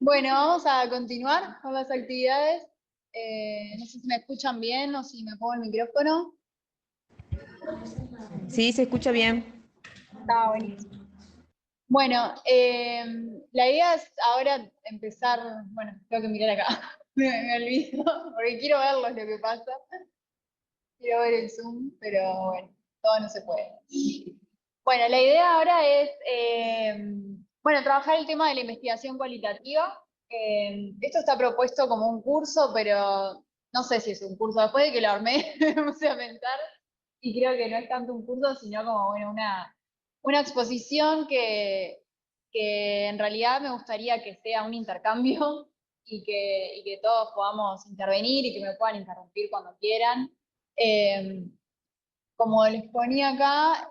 Bueno, vamos a continuar con las actividades. No sé si me escuchan bien o si me pongo el micrófono. Sí, se escucha bien. Está buenísimo. Bueno, la idea es ahora empezar, bueno, tengo que mirar acá, me olvido, porque quiero verlos lo que pasa. Quiero ver el Zoom, pero bueno, todo no se puede. Bueno, la idea ahora es, bueno, trabajar el tema de la investigación cualitativa. Esto está propuesto como un curso, pero no sé si es un curso. Después de que lo armé, me puse a pensar y creo que no es tanto un curso, sino como, bueno, una exposición que en realidad me gustaría que sea un intercambio y que todos podamos intervenir y que me puedan interrumpir cuando quieran. Eh, Como les ponía acá,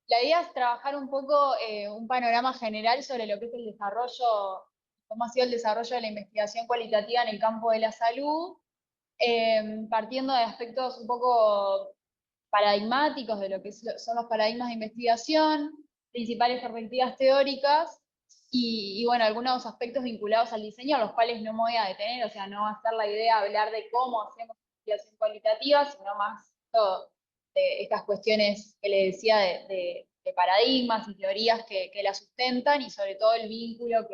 la idea es trabajar un poco un panorama general sobre lo que es el desarrollo, cómo ha sido el desarrollo de la investigación cualitativa en el campo de la salud, partiendo de aspectos un poco paradigmáticos de lo que son los paradigmas de investigación, principales perspectivas teóricas y bueno, algunos aspectos vinculados al diseño, a los cuales no me voy a detener, o sea, no va a ser la idea hablar de cómo hacemos investigación cualitativa, sino más todo de estas cuestiones que le decía de paradigmas y teorías que la sustentan y sobre todo el vínculo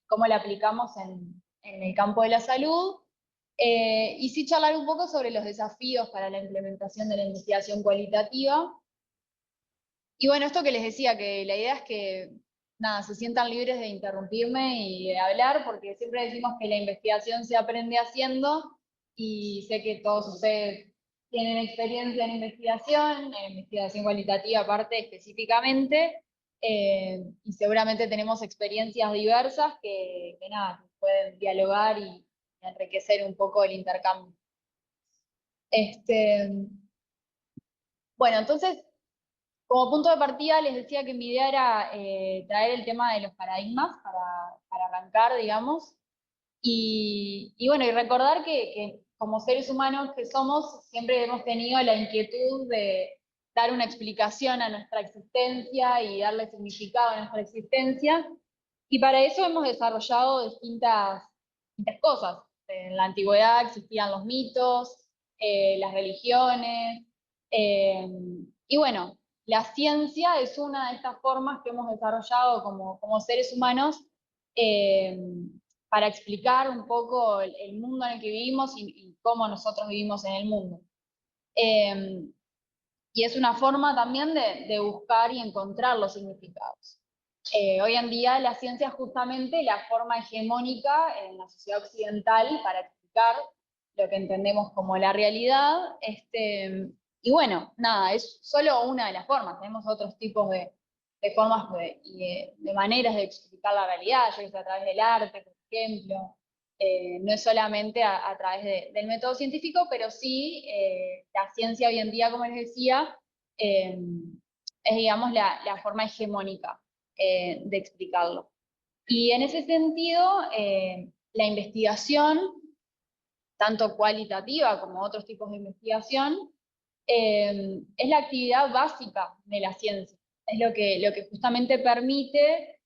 cómo la aplicamos en el campo de la salud. Y sí charlar un poco sobre los desafíos para la implementación de la investigación cualitativa. Y bueno, esto que les decía, que la idea es que, nada, se sientan libres de interrumpirme y de hablar, porque siempre decimos que la investigación se aprende haciendo, y sé que todos ustedes tienen experiencia en investigación cualitativa aparte específicamente, y seguramente tenemos experiencias diversas que nada, que pueden dialogar y enriquecer un poco el intercambio. Bueno, entonces, como punto de partida les decía que mi idea era traer el tema de los paradigmas para arrancar, digamos, y bueno, y recordar que como seres humanos que somos, siempre hemos tenido la inquietud de dar una explicación a nuestra existencia y darle significado a nuestra existencia, y para eso hemos desarrollado distintas cosas. En la antigüedad existían los mitos, las religiones, eh, y bueno, la ciencia es una de estas formas que hemos desarrollado como seres humanos eh, para explicar un poco el mundo en el que vivimos y cómo nosotros vivimos en el mundo. Eh, y es una forma también de buscar y encontrar los significados. Hoy en día la ciencia es justamente la forma hegemónica en la sociedad occidental para explicar lo que entendemos como la realidad. Y bueno, nada, es solo una de las formas. Tenemos otros tipos de formas de maneras de explicar la realidad, yo que sé, a través del arte, por ejemplo. No es solamente a través del método científico, pero sí la ciencia hoy en día, como les decía, es, digamos, la forma hegemónica de explicarlo. Y en ese sentido, la investigación, tanto cualitativa como otros tipos de investigación, es la actividad básica de la ciencia. Es lo que justamente permite,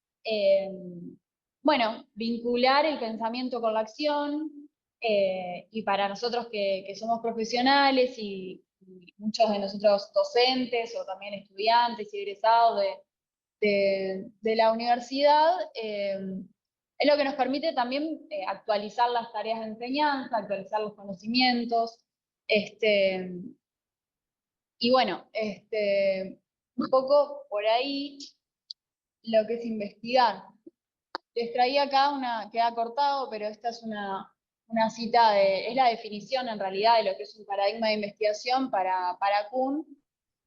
bueno, vincular el pensamiento con la acción, y para nosotros que somos profesionales y muchos de nosotros docentes o también estudiantes y egresados de la universidad, es lo que nos permite también actualizar las tareas de enseñanza, actualizar los conocimientos, y bueno, un poco por ahí lo que es investigar. Les traía acá queda cortado, pero esta es una cita es la definición en realidad de lo que es un paradigma de investigación para Kuhn.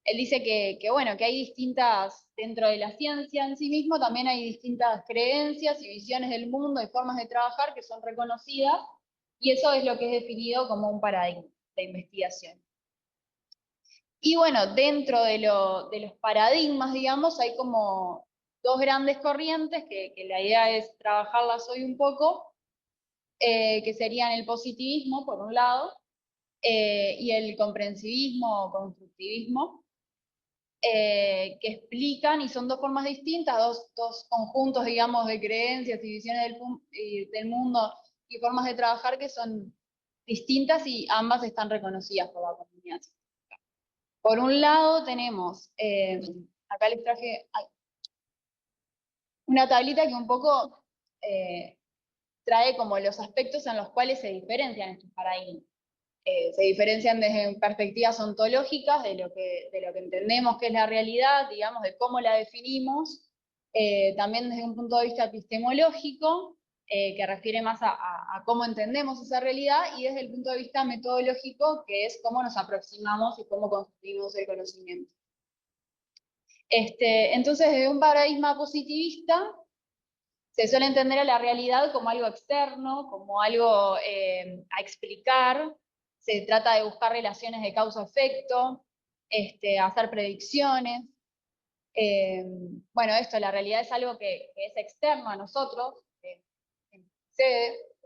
Él dice bueno, que hay distintas, dentro de la ciencia en sí mismo, también hay distintas creencias y visiones del mundo y formas de trabajar que son reconocidas, y eso es lo que es definido como un paradigma de investigación. Y bueno, dentro de los paradigmas, digamos, hay como dos grandes corrientes que la idea es trabajarlas hoy un poco, que serían el positivismo, por un lado, y el comprensivismo o constructivismo, que explican, y son dos formas distintas, dos conjuntos, digamos, de creencias y visiones del mundo y formas de trabajar que son distintas y ambas están reconocidas por la comunidad. Por un lado tenemos, acá les traje una tablita que un poco trae como los aspectos en los cuales se diferencian estos paradigmas. Se diferencian desde perspectivas ontológicas de lo que entendemos que es la realidad, digamos, de cómo la definimos, también desde un punto de vista epistemológico, que refiere más a cómo entendemos esa realidad, y desde el punto de vista metodológico, que es cómo nos aproximamos y cómo construimos el conocimiento. Entonces, desde un paradigma positivista, se suele entender a la realidad como algo externo, como algo a explicar. Se trata de buscar relaciones de causa-efecto, hacer predicciones. Bueno, la realidad es algo que es externo a nosotros, que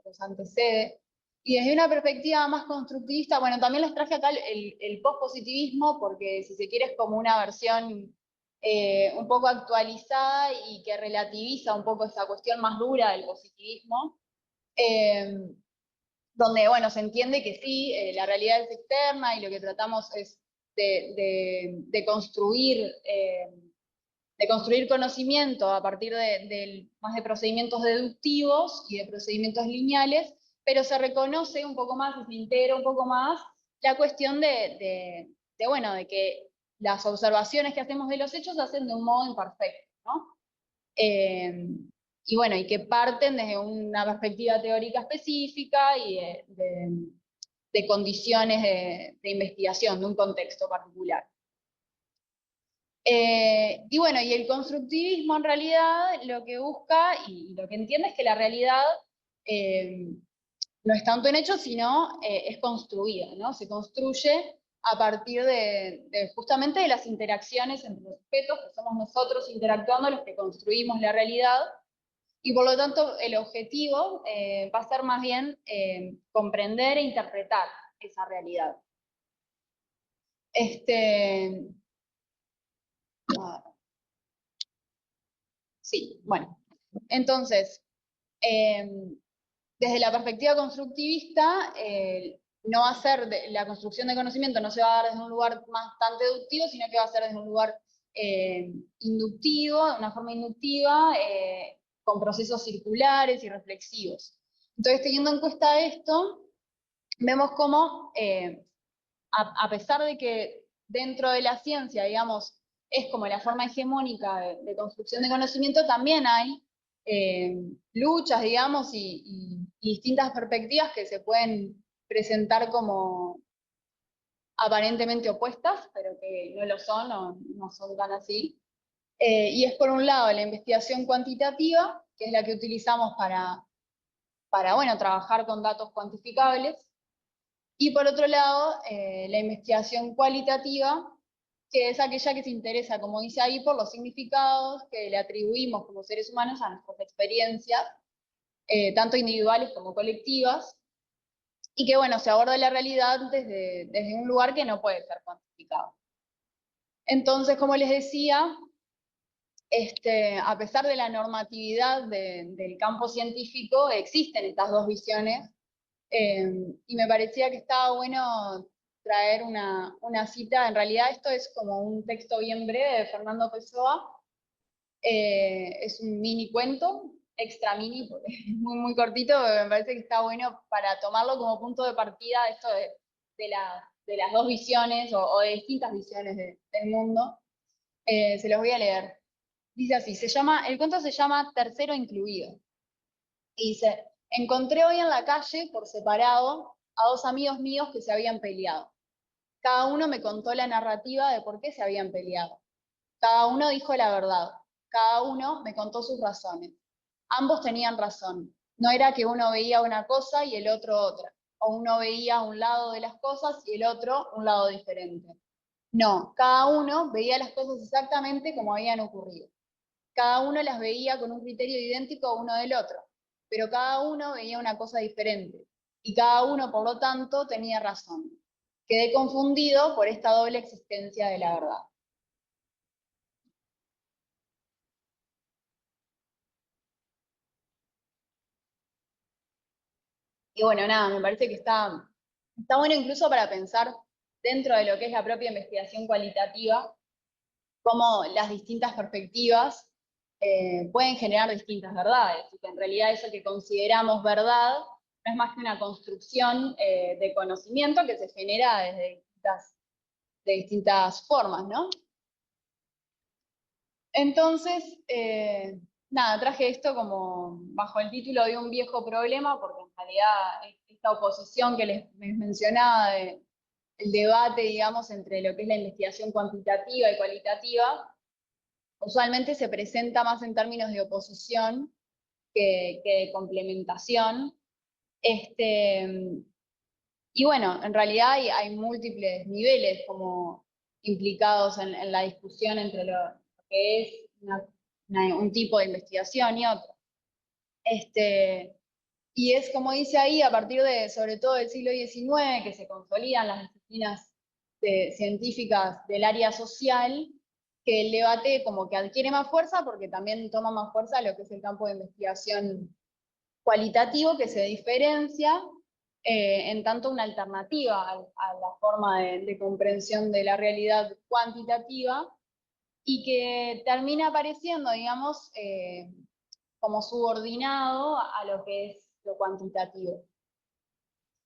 nos antecede. Y desde una perspectiva más constructivista, bueno, también les traje acá el pospositivismo, porque si se quiere es como una versión un poco actualizada y que relativiza un poco esa cuestión más dura del positivismo, donde, bueno, se entiende que sí, la realidad es externa y lo que tratamos es de construir conocimiento a partir más de procedimientos deductivos y de procedimientos lineales, pero se reconoce un poco más, se integra un poco más la cuestión bueno, de que las observaciones que hacemos de los hechos se hacen de un modo imperfecto, ¿no? Y bueno, y que parten desde una perspectiva teórica específica y de condiciones de investigación, de un contexto particular. Y bueno, y el constructivismo en realidad lo que busca y lo que entiende es que la realidad no es tanto en hecho, sino es construida, ¿no? Se construye a partir justamente de las interacciones entre los sujetos, que somos nosotros interactuando los que construimos la realidad, y por lo tanto el objetivo va a ser más bien comprender e interpretar esa realidad. Sí, bueno. Entonces, desde la perspectiva constructivista, no va a ser la construcción de conocimiento no se va a dar desde un lugar más tan deductivo, sino que va a ser desde un lugar inductivo, de una forma inductiva, con procesos circulares y reflexivos. Entonces, teniendo en cuenta esto, vemos cómo, a pesar de que dentro de la ciencia, digamos, es como la forma hegemónica de construcción de conocimiento, también hay luchas, digamos, y distintas perspectivas que se pueden presentar como aparentemente opuestas, pero que no lo son o no son tan así. Y es por un lado la investigación cuantitativa, que es la que utilizamos para bueno, trabajar con datos cuantificables, y por otro lado, la investigación cualitativa, que es aquella que se interesa, como dice ahí, por los significados que le atribuimos como seres humanos a nuestras experiencias, tanto individuales como colectivas, y que, bueno, se aborda la realidad desde un lugar que no puede ser cuantificado. Entonces, como les decía, a pesar de la normatividad del campo científico, existen estas dos visiones, y me parecía que estaba bueno traer una cita. En realidad esto es como un texto bien breve de Fernando Pessoa. Es un mini cuento, extra mini, porque es muy, muy cortito, pero me parece que está bueno para tomarlo como punto de partida de esto de las dos visiones o de distintas visiones del mundo. Se los voy a leer. Dice así, el cuento se llama Tercero Incluido. Y dice, encontré hoy en la calle, por separado, a dos amigos míos que se habían peleado. Cada uno me contó la narrativa de por qué se habían peleado. Cada uno dijo la verdad. Cada uno me contó sus razones. Ambos tenían razón. No era que uno veía una cosa y el otro otra, o uno veía un lado de las cosas y el otro un lado diferente. No, cada uno veía las cosas exactamente como habían ocurrido. Cada uno las veía con un criterio idéntico uno del otro, pero cada uno veía una cosa diferente, y cada uno, por lo tanto, tenía razón. quede confundido por esta doble existencia de la verdad. Y bueno, nada, me parece que está bueno incluso para pensar dentro de lo que es la propia investigación cualitativa, cómo las distintas perspectivas pueden generar distintas verdades, y que en realidad eso que consideramos verdad no es más que una construcción de conocimiento que se genera desde distintas formas, ¿no? Entonces, nada, traje esto como bajo el título de un viejo problema, porque en realidad esta oposición que les mencionaba de el debate, digamos, entre lo que es la investigación cuantitativa y cualitativa, usualmente se presenta más en términos de oposición que de complementación. Y bueno, en realidad hay múltiples niveles como implicados en la discusión entre lo que es un tipo de investigación y otro. Y es como dice ahí, a partir de, sobre todo del siglo XIX, que se consolidan las disciplinas científicas del área social, que el debate como que adquiere más fuerza, porque también toma más fuerza lo que es el campo de investigación cualitativo, que se diferencia en tanto una alternativa a la forma de comprensión de la realidad cuantitativa, y que termina apareciendo, digamos, como subordinado a lo que es lo cuantitativo.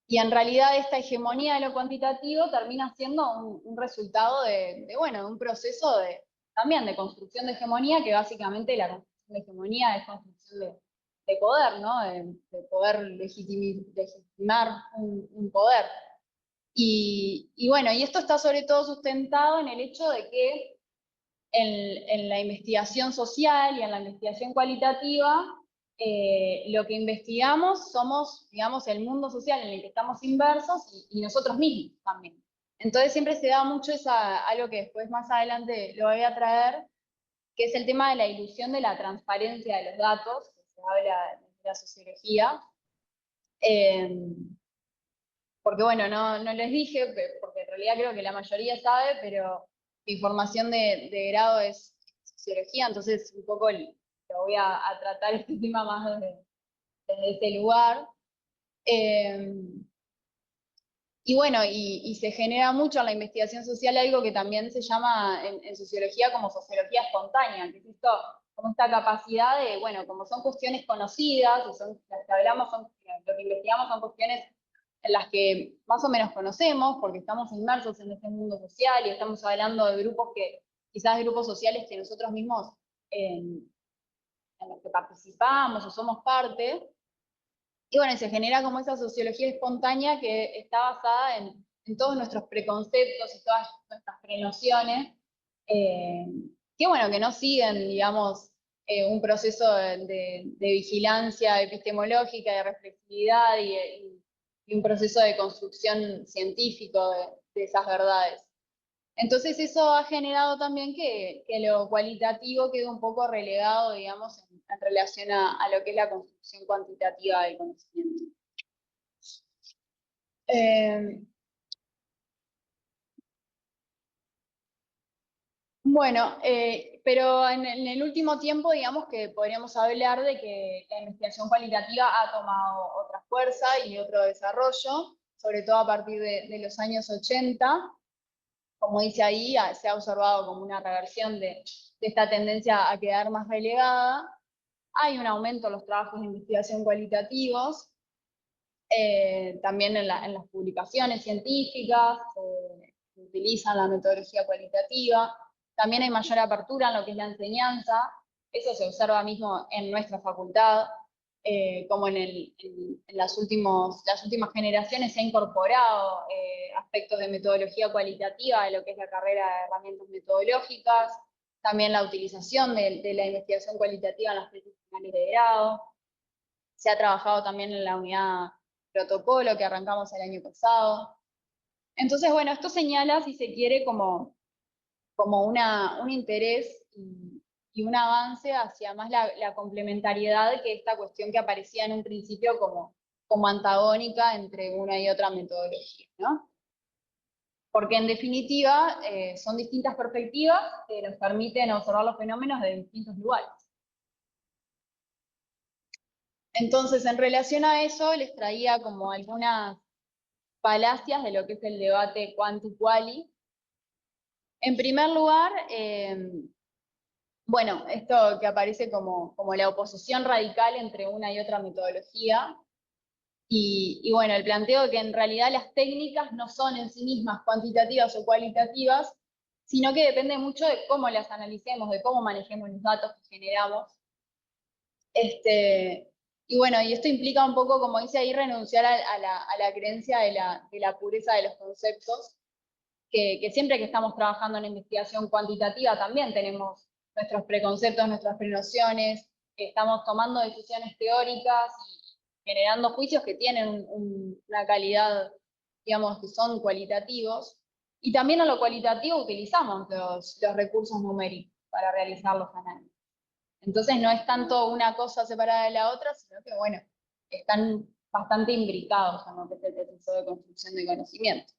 Y en realidad esta hegemonía de lo cuantitativo termina siendo un resultado bueno, de un proceso también de construcción de hegemonía, que básicamente la construcción de hegemonía es construcción de poder, ¿no? De poder legitimar un poder. Y bueno, y esto está sobre todo sustentado en el hecho de que en la investigación social y en la investigación cualitativa, lo que investigamos somos, digamos, el mundo social en el que estamos inmersos y nosotros mismos también. Entonces siempre se da mucho algo que después más adelante lo voy a traer, que es el tema de la ilusión de la transparencia de los datos, que se habla de la sociología. Porque bueno, no les dije, porque en realidad creo que la mayoría sabe, pero mi formación de grado es sociología, entonces un poco lo voy a tratar este tema más desde ese lugar. Y bueno, y se genera mucho en la investigación social algo que también se llama en sociología como sociología espontánea, que es esto, como esta capacidad de, bueno, como son cuestiones conocidas, y son las que hablamos, lo que investigamos son cuestiones en las que más o menos conocemos, porque estamos inmersos en este mundo social y estamos hablando de grupos quizás de grupos sociales que nosotros mismos en los que participamos o somos parte. Y bueno, se genera como esa sociología espontánea que está basada en todos nuestros preconceptos y todas nuestras prenociones, eh, que bueno, que no siguen, digamos, un proceso de vigilancia epistemológica, de reflexividad y un proceso de construcción científico de esas verdades. Entonces eso ha generado también que lo cualitativo quede un poco relegado, digamos, en relación a lo que es la construcción cuantitativa del conocimiento. Bueno, pero en el último tiempo, digamos que podríamos hablar de que la investigación cualitativa ha tomado otra fuerza y otro desarrollo, sobre todo a partir de los años 80. Como dice ahí, se ha observado como una reversión de esta tendencia a quedar más relegada. Hay un aumento en los trabajos de investigación cualitativos, también en las publicaciones científicas, se utilizan la metodología cualitativa. También hay mayor apertura en lo que es la enseñanza. Eso se observa mismo en nuestra facultad, como en las últimas generaciones se ha incorporado aspectos de metodología cualitativa de lo que es la carrera de herramientas metodológicas, también la utilización de la investigación cualitativa en las tesis finales de grado. Se ha trabajado también en la unidad protocolo que arrancamos el año pasado. Entonces, bueno, esto señala, si se quiere, como un interés y un avance hacia más la complementariedad que esta cuestión que aparecía en un principio como antagónica entre una y otra metodología, ¿no? porque en definitiva son distintas perspectivas que nos permiten observar los fenómenos de distintos lugares. Entonces, en relación a eso, les traía como algunas falacias de lo que es el debate quanti-quali. En primer lugar, bueno, esto que aparece como la oposición radical entre una y otra metodología, y bueno, el planteo de que en realidad las técnicas no son en sí mismas cuantitativas o cualitativas, sino que depende mucho de cómo las analicemos, de cómo manejemos los datos que generamos. Y bueno, y esto implica un poco, como dice ahí, renunciar a la creencia de la pureza de los conceptos, que siempre que estamos trabajando en investigación cuantitativa también tenemos nuestros preconceptos, nuestras prenociones, estamos tomando decisiones teóricas y generando juicios que tienen una calidad, digamos, que son cualitativos. Y también en lo cualitativo utilizamos los recursos numéricos para realizar los análisis. Entonces no es tanto una cosa separada de la otra, sino que, bueno, están bastante imbricados en lo que es el proceso de construcción de conocimiento.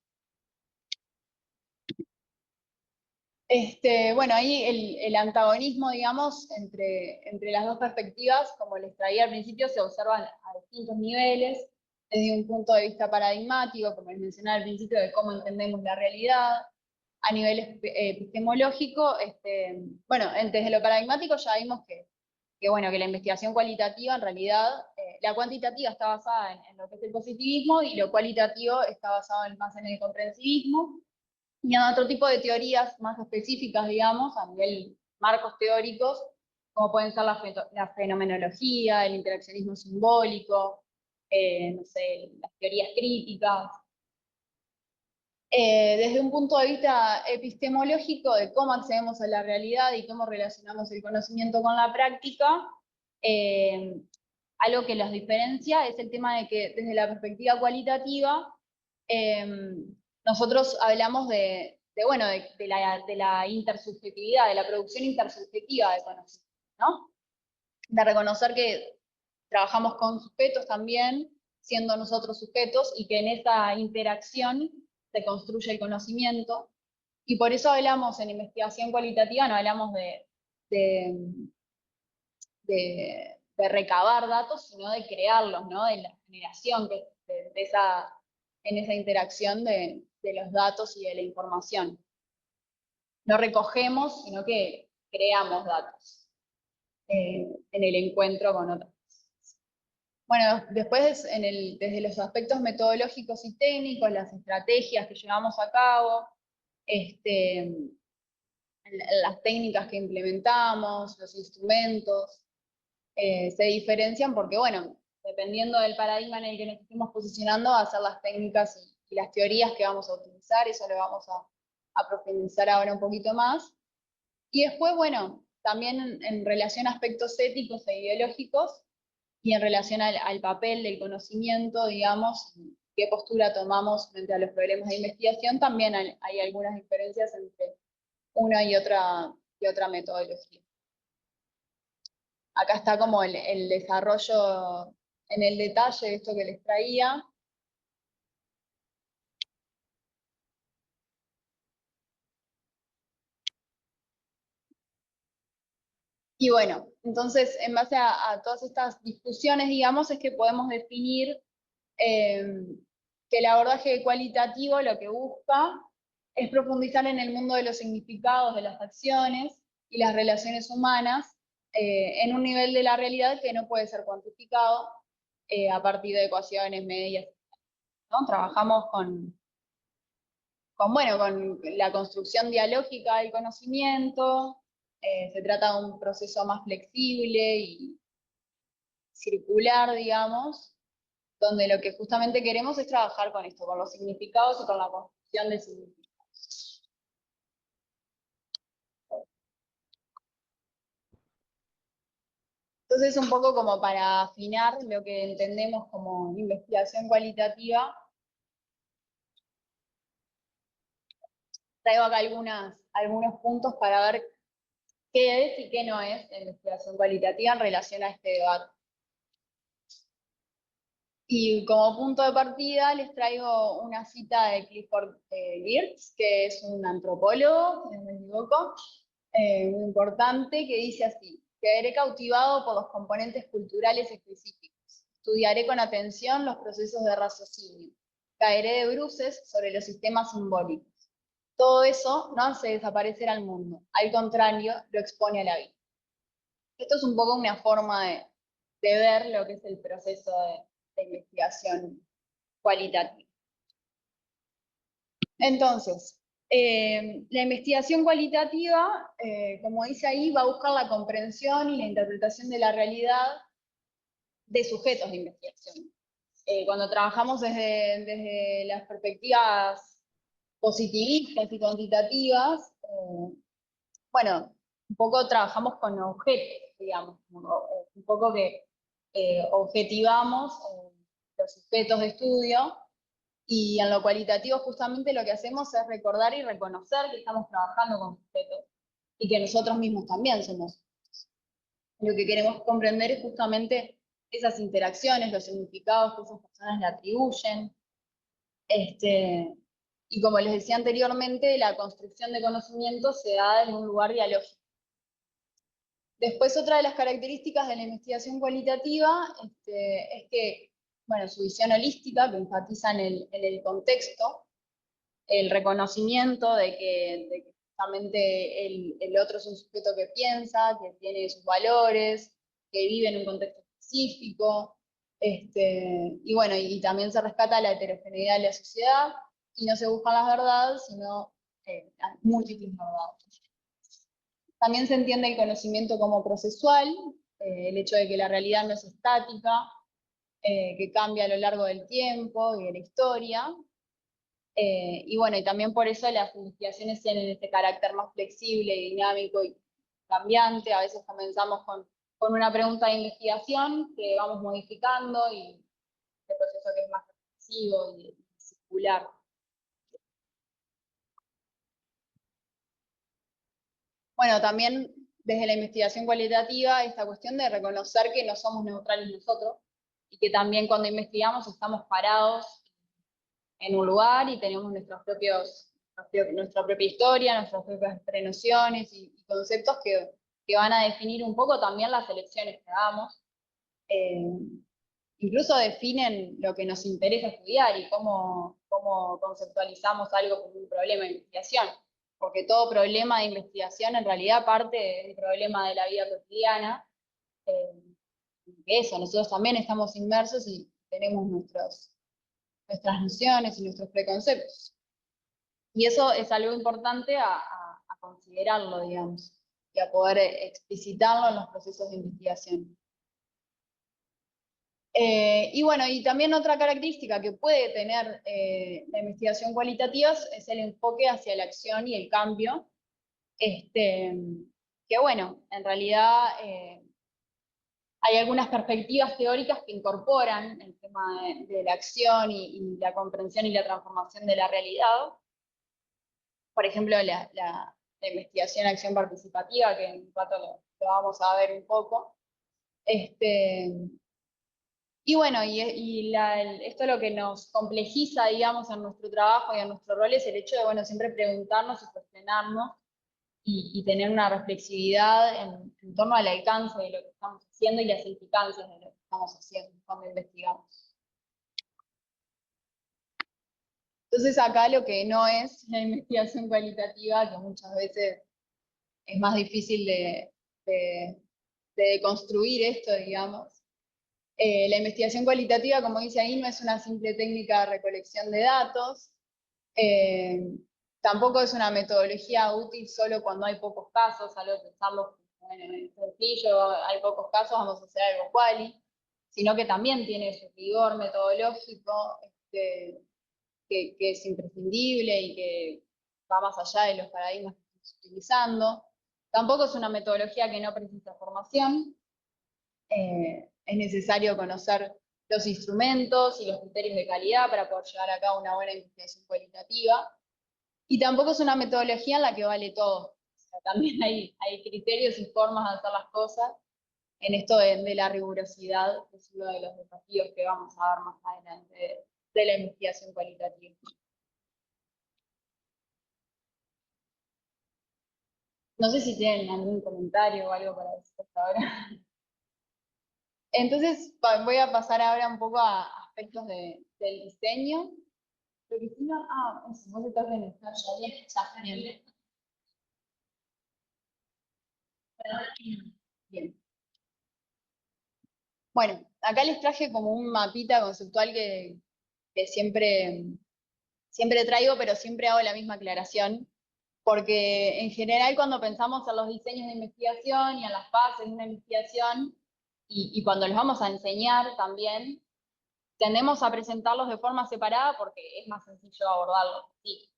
Bueno, ahí el antagonismo, digamos, entre las dos perspectivas, como les traía al principio, se observan a distintos niveles, desde un punto de vista paradigmático, como les mencionaba al principio, de cómo entendemos la realidad, a nivel epistemológico, bueno, desde lo paradigmático ya vimos bueno, que la investigación cualitativa, en realidad, la cuantitativa está basada en lo que es el positivismo y lo cualitativo está basado más en el comprensivismo. Y en otro tipo de teorías más específicas, digamos, a nivel marcos teóricos, como pueden ser la fenomenología, el interaccionismo simbólico, no sé, las teorías críticas. Desde un punto de vista epistemológico de cómo accedemos a la realidad y cómo relacionamos el conocimiento con la práctica, algo que los diferencia es el tema de que desde la perspectiva cualitativa, nosotros hablamos bueno, de la intersubjetividad, de la producción intersubjetiva de conocimiento, ¿no? De reconocer que trabajamos con sujetos también, siendo nosotros sujetos, y que en esa interacción se construye el conocimiento. Y por eso hablamos en investigación cualitativa, no hablamos de, de recabar datos, sino de crearlos, ¿no? De la generación en esa interacción de los datos y de la información. No recogemos, sino que creamos datos en el encuentro con otros. Bueno, después desde los aspectos metodológicos y técnicos, las estrategias que llevamos a cabo, las técnicas que implementamos, los instrumentos, se diferencian porque, bueno, dependiendo del paradigma en el que nos estemos posicionando, va a ser las técnicas y las teorías que vamos a utilizar, eso lo vamos a profundizar ahora un poquito más. Y después, bueno, también en relación a aspectos éticos e ideológicos, y en relación al papel del conocimiento, digamos, qué postura tomamos frente a los problemas de investigación, también hay algunas diferencias entre una y otra metodología. Acá está como el desarrollo en el detalle de esto que les traía. Y bueno, entonces en base a todas estas discusiones, digamos, es que podemos definir que el abordaje cualitativo lo que busca es profundizar en el mundo de los significados de las acciones y las relaciones humanas en un nivel de la realidad que no puede ser cuantificado a partir de ecuaciones medias, ¿no? Trabajamos bueno, con la construcción dialógica del conocimiento, se trata de un proceso más flexible y circular, digamos, donde lo que justamente queremos es trabajar con esto, con los significados y con la construcción de significados. Entonces, un poco como para afinar lo que entendemos como investigación cualitativa, traigo acá algunos puntos para ver qué es y qué no es la investigación cualitativa en relación a este debate. Y como punto de partida les traigo una cita de Clifford Geertz, que es un antropólogo, si no me equivoco, muy importante, que dice así: quedaré cautivado por los componentes culturales específicos, estudiaré con atención los procesos de raciocinio, caeré de bruces sobre los sistemas simbólicos. Todo eso no hace desaparecer al mundo, al contrario, lo expone a la vida. Esto es un poco una forma de ver lo que es el proceso de investigación cualitativa. Entonces, la investigación cualitativa, como dice ahí, va a buscar la comprensión y la interpretación de la realidad de sujetos de investigación. Cuando trabajamos desde las perspectivas positivistas y cuantitativas, bueno, un poco trabajamos con objetos, digamos, un poco que objetivamos los sujetos de estudio, y en lo cualitativo justamente lo que hacemos es recordar y reconocer que estamos trabajando con sujetos y que nosotros mismos también somos. Lo que queremos comprender es justamente esas interacciones, los significados que esas personas le atribuyen. Y como les decía anteriormente, la construcción de conocimiento se da en un lugar dialógico. Después, otra de las características de la investigación cualitativa es que, bueno, su visión holística, que enfatiza en el contexto, el reconocimiento de que justamente el otro es un sujeto que piensa, que tiene sus valores, que vive en un contexto específico, y bueno, y también se rescata la heterogeneidad de la sociedad, y no se buscan las verdades, sino las múltiples verdades. También se entiende el conocimiento como procesual, el hecho de que la realidad no es estática, que cambia a lo largo del tiempo y de la historia. Y bueno, y también por eso las investigaciones tienen este carácter más flexible y dinámico y cambiante. A veces comenzamos con una pregunta de investigación que vamos modificando, y este proceso que es más reflexivo y circular. Bueno, también desde la investigación cualitativa, esta cuestión de reconocer que no somos neutrales nosotros, y que también cuando investigamos estamos parados en un lugar y tenemos nuestra propia historia, nuestras propias prenociones y conceptos que van a definir un poco también las elecciones que hagamos. Eh, Incluso definen lo que nos interesa estudiar y cómo conceptualizamos algo como un problema de investigación, porque todo problema de investigación en realidad parte de un problema de la vida cotidiana, eh, que eso, nosotros también estamos inmersos y tenemos nuestras nociones y nuestros preconceptos. Y eso es algo importante a considerarlo, digamos, y a poder explicitarlo en los procesos de investigación. Y bueno, y también otra característica que puede tener la investigación cualitativa es el enfoque hacia la acción y el cambio, que bueno, en realidad hay algunas perspectivas teóricas que incorporan el tema de la acción y la comprensión y la transformación de la realidad. Por ejemplo, la investigación acción participativa, que en un rato lo vamos a ver un poco. Y bueno, esto lo que nos complejiza, digamos, en nuestro trabajo y en nuestro rol es el hecho de, bueno, siempre preguntarnos y cuestionarnos y tener una reflexividad en torno al alcance de lo que estamos haciendo y las implicancias de lo que estamos haciendo cuando investigamos. Entonces acá lo que no es la investigación cualitativa, que muchas veces es más difícil de construir esto, digamos. La investigación cualitativa, como dice ahí, no es una simple técnica de recolección de datos, tampoco es una metodología útil solo cuando hay pocos casos, algo que pensamos, bueno, es sencillo, hay pocos casos, vamos a hacer algo quali, sino que también tiene su rigor metodológico, que es imprescindible y que va más allá de los paradigmas que estamos utilizando. Tampoco es una metodología que no precisa formación. Es necesario conocer los instrumentos y los criterios de calidad para poder llevar a cabo una buena investigación cualitativa. Y tampoco es una metodología en la que vale todo. O sea, también hay criterios y formas de hacer las cosas. en esto de la rigurosidad, que es uno de los desafíos que vamos a ver más adelante de la investigación cualitativa. No sé si tienen algún comentario o algo para decir hasta ahora. Entonces voy a pasar ahora un poco a aspectos del diseño. Pero Cristina, eso, vos estás en el chat ya, bien. Bien. Bueno, acá les traje como un mapita conceptual que siempre traigo, pero siempre hago la misma aclaración, porque en general cuando pensamos en los diseños de investigación y en las fases de una investigación, y cuando los vamos a enseñar también, tendemos a presentarlos de forma separada porque es más sencillo abordarlos así.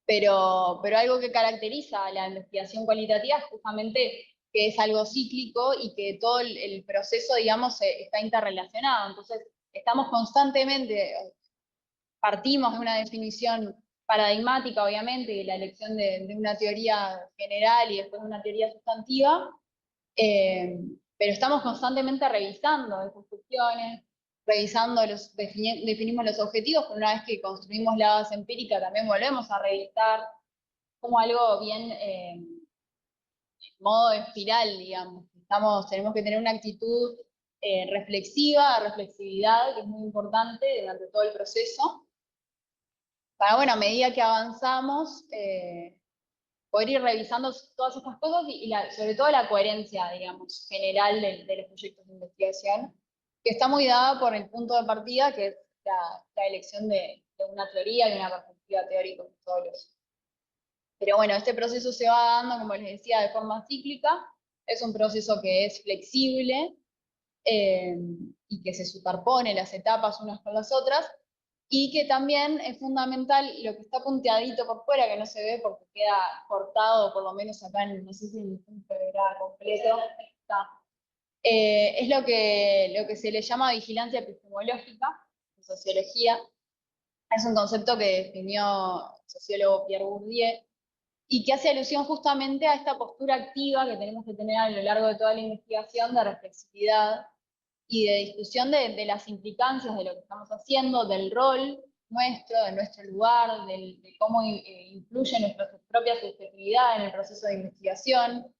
Pero algo que caracteriza a la investigación cualitativa es justamente que es algo cíclico y que todo el proceso, digamos, está interrelacionado. Entonces, estamos constantemente, partimos de una definición paradigmática, obviamente, de la elección de una teoría general y después de una teoría sustantiva, pero estamos constantemente revisando esas cuestiones, revisando definimos los objetivos, pero una vez que construimos la base empírica también volvemos a revisar como algo bien modo espiral, digamos. Tenemos que tener una actitud reflexividad, que es muy importante durante todo el proceso, para, bueno, a medida que avanzamos, poder ir revisando todas estas cosas sobre todo la coherencia, digamos, general de los proyectos de investigación, que está muy dada por el punto de partida, que es la elección de una teoría, de una perspectiva teórica de todos los. Pero bueno, este proceso se va dando, como les decía, de forma cíclica. Es un proceso que es flexible y que se superpone las etapas unas con las otras, y que también es fundamental lo que está punteadito por fuera, que no se ve porque queda cortado, por lo menos acá en, no sé si en el punto de grado completo, está. Es lo que se le llama vigilancia epistemológica en sociología. Es un concepto que definió el sociólogo Pierre Bourdieu, y que hace alusión justamente a esta postura activa que tenemos que tener a lo largo de toda la investigación de reflexividad y de discusión de las implicancias de lo que estamos haciendo, del rol nuestro, de nuestro lugar, de cómo influye nuestra propia subjetividad en el proceso de investigación.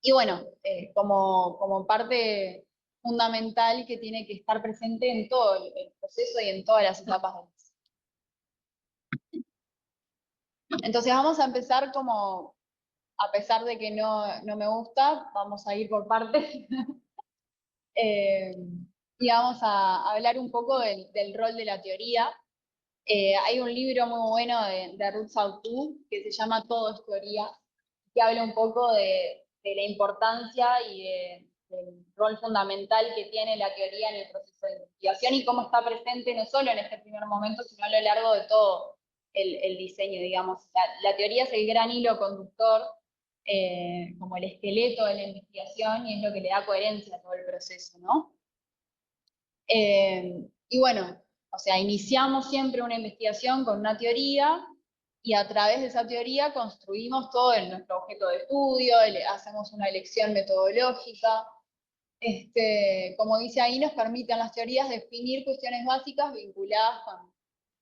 Y bueno, como parte fundamental que tiene que estar presente en todo el proceso y en todas las etapas del proceso. Entonces vamos a empezar como, a pesar de que no me gusta, vamos a ir por partes. Y vamos a hablar un poco del rol de la teoría. Hay un libro muy bueno de Ruth Sautou que se llama Todo es teoría, que habla un poco de la importancia y del rol fundamental que tiene la teoría en el proceso de investigación y cómo está presente no solo en este primer momento, sino a lo largo de todo el diseño, digamos. La teoría es el gran hilo conductor, como el esqueleto de la investigación, y es lo que le da coherencia a todo el proceso, ¿no? Y bueno, o sea, iniciamos siempre una investigación con una teoría y a través de esa teoría construimos todo nuestro objeto de estudio, hacemos una elección metodológica. Como dice ahí, nos permiten las teorías definir cuestiones básicas vinculadas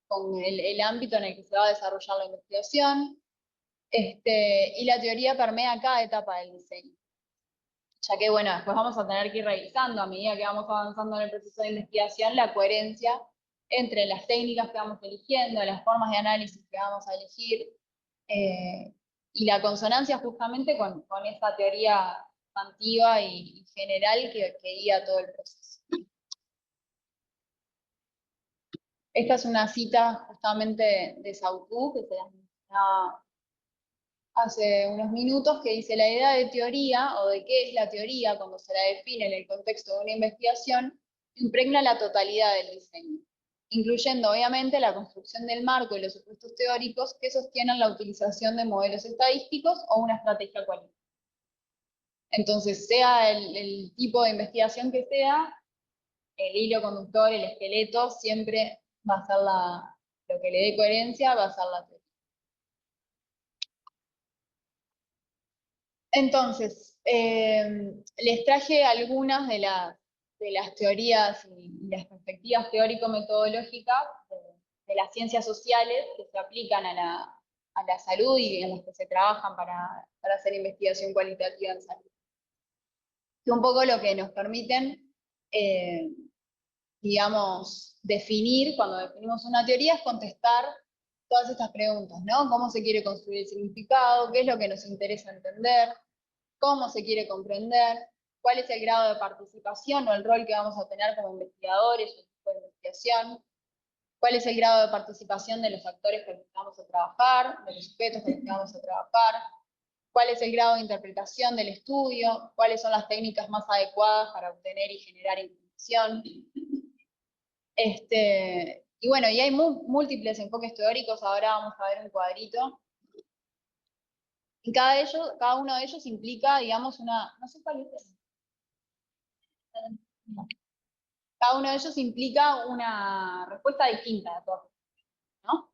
con el ámbito en el que se va a desarrollar la investigación. Y la teoría permea cada etapa del diseño. Ya que, bueno, después vamos a tener que ir revisando a medida que vamos avanzando en el proceso de investigación la coherencia entre las técnicas que vamos eligiendo, las formas de análisis que vamos a elegir, y la consonancia justamente con esa teoría sustantiva y general que guía todo el proceso. Esta es una cita justamente de Sautou, que se las mencionaba hace unos minutos, que dice: la idea de teoría, o de qué es la teoría cuando se la define en el contexto de una investigación, impregna la totalidad del diseño, incluyendo obviamente la construcción del marco y los supuestos teóricos que sostienen la utilización de modelos estadísticos o una estrategia cualitativa. Entonces, sea el tipo de investigación que sea, el hilo conductor, el esqueleto, siempre va a ser lo que le dé coherencia, va a ser la teoría. Entonces, les traje algunas de las teorías y las perspectivas teórico-metodológicas de las ciencias sociales que se aplican a la salud y en las que se trabajan para hacer investigación cualitativa en salud. Que un poco lo que nos permiten, digamos, definir, cuando definimos una teoría, es contestar todas estas preguntas, ¿no? ¿Cómo se quiere construir el significado? ¿Qué es lo que nos interesa entender? ¿Cómo se quiere comprender? ¿Cuál es el grado de participación o el rol que vamos a tener como investigadores o equipo de investigación? ¿Cuál es el grado de participación de los actores con los que vamos a trabajar, de los sujetos con los que vamos a trabajar? ¿Cuál es el grado de interpretación del estudio? ¿Cuáles son las técnicas más adecuadas para obtener y generar información? Y bueno, y hay múltiples enfoques teóricos, ahora vamos a ver un cuadrito. Y cada uno de ellos implica, digamos, no sé cuál es. Cada uno de ellos implica una respuesta distinta a todas, ¿no?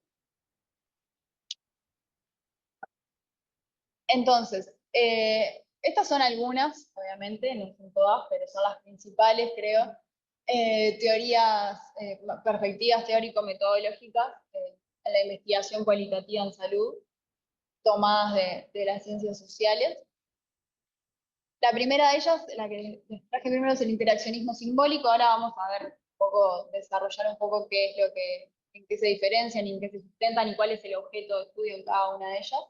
Entonces, estas son algunas, obviamente, no son todas, pero son las principales, creo, teorías, perspectivas teórico-metodológicas en la investigación cualitativa en salud, tomadas de las ciencias sociales. La primera de ellas, la que les traje primero, es el interaccionismo simbólico. Ahora vamos a ver un poco, desarrollar un poco qué es lo que, en qué se diferencian y en qué se sustentan y cuál es el objeto de estudio en cada una de ellas.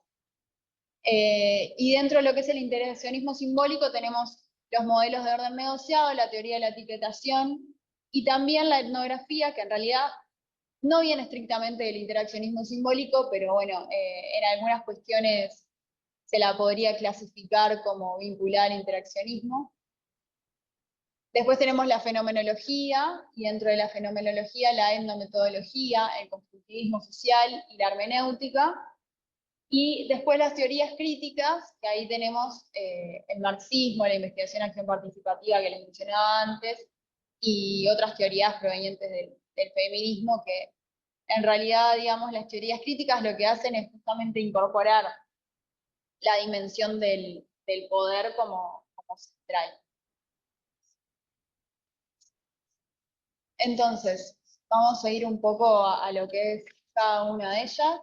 Y dentro de lo que es el interaccionismo simbólico tenemos los modelos de orden negociado, la teoría de la etiquetación y también la etnografía, que en realidad no viene estrictamente del interaccionismo simbólico, pero bueno, en algunas cuestiones se la podría clasificar como vincular interaccionismo. Después tenemos la fenomenología, y dentro de la fenomenología la etnometodología, el constructivismo social y la hermenéutica. Y después las teorías críticas, que ahí tenemos el marxismo, la investigación acción participativa que les mencionaba antes, y otras teorías provenientes del feminismo, que en realidad, digamos, las teorías críticas lo que hacen es justamente incorporar la dimensión del poder como central. Entonces, vamos a ir un poco a lo que es cada una de ellas.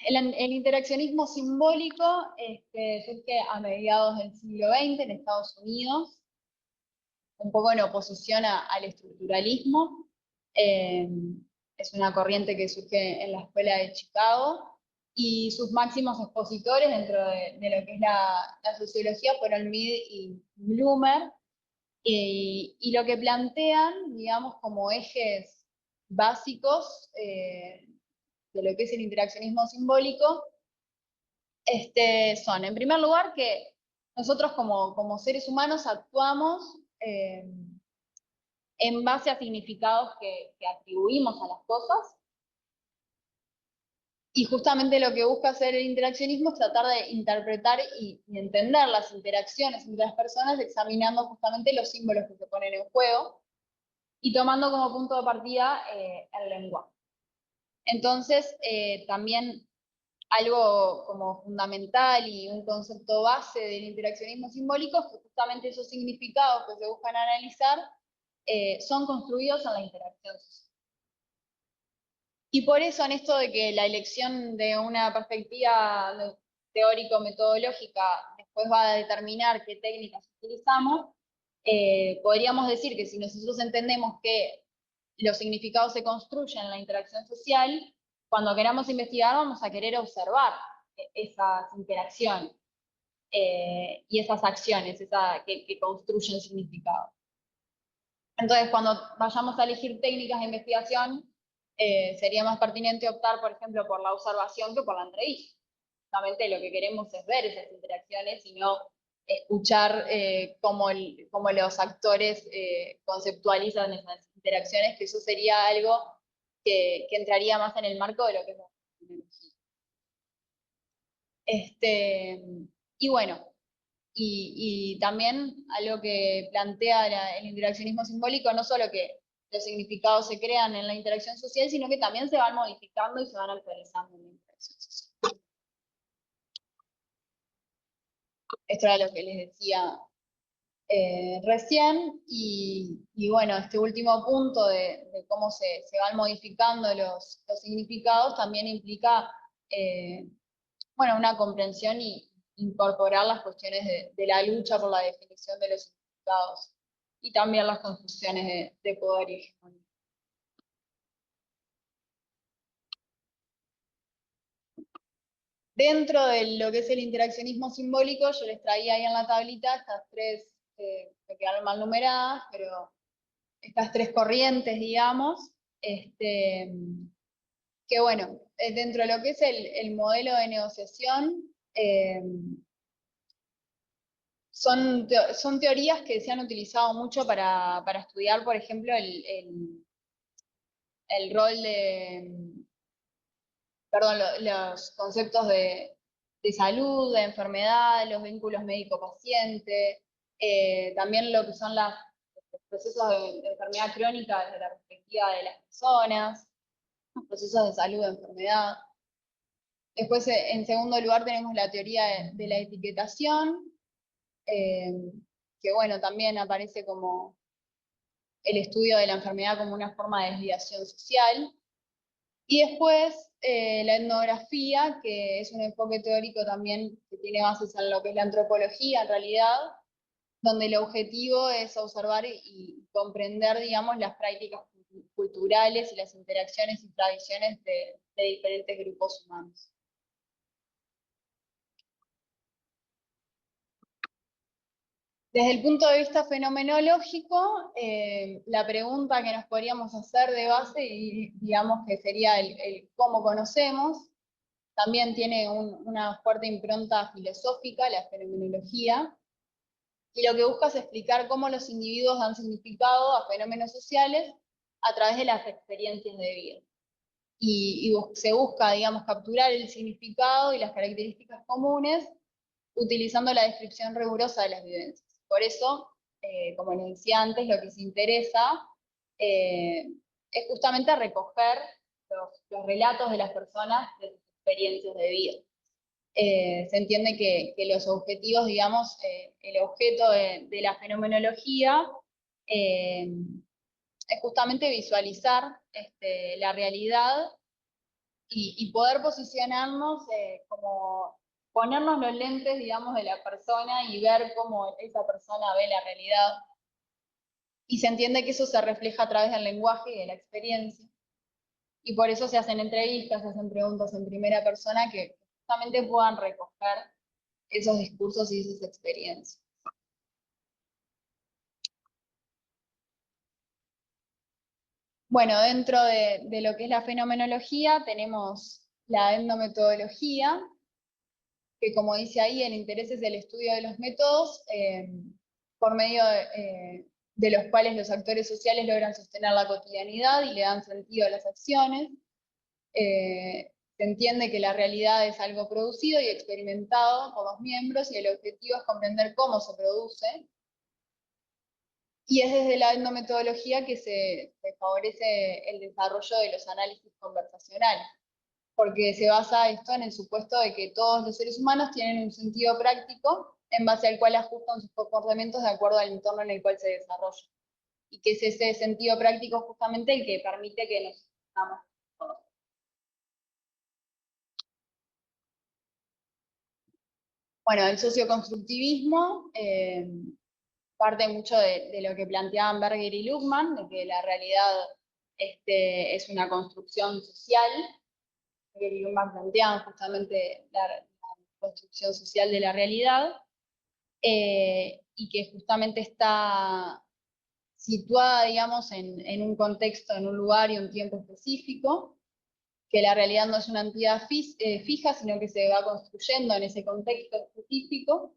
El interaccionismo simbólico surge a mediados del siglo XX en Estados Unidos, un poco en oposición al estructuralismo. Es una corriente que surge en la Escuela de Chicago, y sus máximos expositores dentro de lo que es la sociología fueron Mead y Blumer, y lo que plantean, digamos, como ejes básicos de lo que es el interaccionismo simbólico, son, en primer lugar, que nosotros como seres humanos actuamos en base a significados que atribuimos a las cosas, y justamente lo que busca hacer el interaccionismo es tratar de interpretar y entender las interacciones entre las personas, examinando justamente los símbolos que se ponen en juego, y tomando como punto de partida el lenguaje. Entonces, también algo como fundamental y un concepto base del interaccionismo simbólico es que justamente esos significados que se buscan analizar son construidos en la interacción social. Y por eso, en esto de que la elección de una perspectiva teórico-metodológica después va a determinar qué técnicas utilizamos, podríamos decir que si nosotros entendemos que los significados se construyen en la interacción social, cuando queramos investigar vamos a querer observar esas interacciones y esas acciones que construyen significado. Entonces, cuando vayamos a elegir técnicas de investigación, sería más pertinente optar, por ejemplo, por la observación que por la entrevista. Justamente lo que queremos es ver esas interacciones y no escuchar cómo los actores conceptualizan esas interacciones, que eso sería algo que entraría más en el marco de lo que es la tecnología. Y bueno, y también algo que plantea el interaccionismo simbólico, no solo que los significados se crean en la interacción social, sino que también se van modificando y se van actualizando en la interacción social. Esto era lo que les decía recién, y bueno, este último punto de cómo se van modificando los significados también implica, bueno, una comprensión y incorporar las cuestiones de la lucha por la definición de los significados y también las construcciones de poder y hegemonía. Dentro de lo que es el interaccionismo simbólico, yo les traía ahí en la tablita estas tres, me quedaron mal numeradas, pero estas tres corrientes, digamos, que bueno, dentro de lo que es el modelo de negociación, son teorías que se han utilizado mucho para estudiar, por ejemplo, el rol perdón, los conceptos de salud, de enfermedad, los vínculos médico-paciente, también lo que son los procesos de enfermedad crónica desde la perspectiva de las personas, los procesos de salud de enfermedad. Después, en segundo lugar, tenemos la teoría de la etiquetación, que bueno, también aparece como el estudio de la enfermedad como una forma de desviación social. Y después, la etnografía, que es un enfoque teórico también que tiene bases en lo que es la antropología, en realidad, donde el objetivo es observar y comprender, digamos, las prácticas culturales y las interacciones y tradiciones de diferentes grupos humanos. Desde el punto de vista fenomenológico, la pregunta que nos podríamos hacer de base, y digamos que sería el cómo conocemos, también tiene una fuerte impronta filosófica, la fenomenología, y lo que busca es explicar cómo los individuos dan significado a fenómenos sociales a través de las experiencias de vida. Y se busca, digamos, capturar el significado y las características comunes utilizando la descripción rigurosa de las vivencias. Por eso, como les decía antes, lo que se interesa es justamente recoger los relatos de las personas de sus experiencias de vida. Se entiende que los objetivos, digamos, el objeto de la fenomenología es justamente visualizar la realidad y poder posicionarnos como ponernos los lentes, digamos, de la persona y ver cómo esa persona ve la realidad. Y se entiende que eso se refleja a través del lenguaje y de la experiencia. Y por eso se hacen entrevistas, se hacen preguntas en primera persona que justamente puedan recoger esos discursos y esas experiencias. Bueno, dentro de lo que es la fenomenología tenemos la etnometodología, que como dice ahí, el interés es el estudio de los métodos por medio de los cuales los actores sociales logran sostener la cotidianidad y le dan sentido a las acciones. Se entiende que la realidad es algo producido y experimentado por los miembros y el objetivo es comprender cómo se produce. Y es desde la etnometodología que se favorece el desarrollo de los análisis conversacionales, porque se basa esto en el supuesto de que todos los seres humanos tienen un sentido práctico en base al cual ajustan sus comportamientos de acuerdo al entorno en el cual se desarrollan. Y que es ese sentido práctico justamente el que permite que nos hagamos todos. Bueno, el socioconstructivismo parte mucho de lo que planteaban Berger y Luhmann, de que la realidad es una construcción social. Berger y Luhmann planteaban justamente la construcción social de la realidad, y que justamente está situada, digamos, en un contexto, en un lugar y un tiempo específico, que la realidad no es una entidad fija, sino que se va construyendo en ese contexto específico,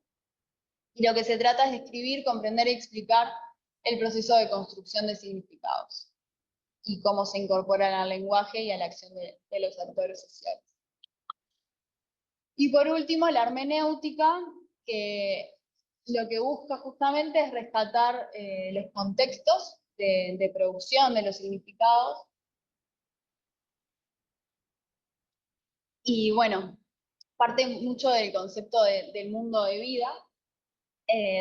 y lo que se trata es de escribir, comprender y explicar el proceso de construcción de significados, y cómo se incorporan al lenguaje y a la acción de los actores sociales. Y por último, la hermenéutica, que lo que busca justamente es rescatar los contextos de producción de los significados. Y bueno, parte mucho del concepto del mundo de vida,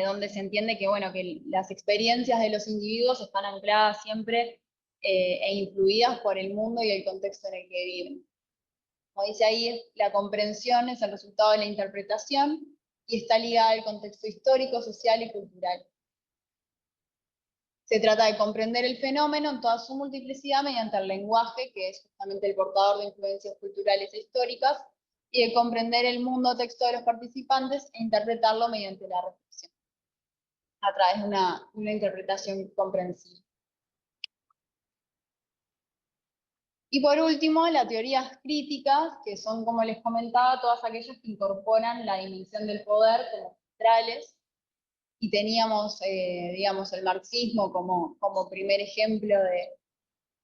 donde se entiende que, bueno, que las experiencias de los individuos están ancladas siempre e influidas por el mundo y el contexto en el que viven. Como dice ahí, la comprensión es el resultado de la interpretación y está ligada al contexto histórico, social y cultural. Se trata de comprender el fenómeno en toda su multiplicidad mediante el lenguaje, que es justamente el portador de influencias culturales e históricas, y de comprender el mundo texto de los participantes e interpretarlo mediante la reflexión, a través de una interpretación comprensiva. Y por último, las teorías críticas, que son, como les comentaba, todas aquellas que incorporan la dimensión del poder como centrales, y teníamos, digamos, el marxismo como primer ejemplo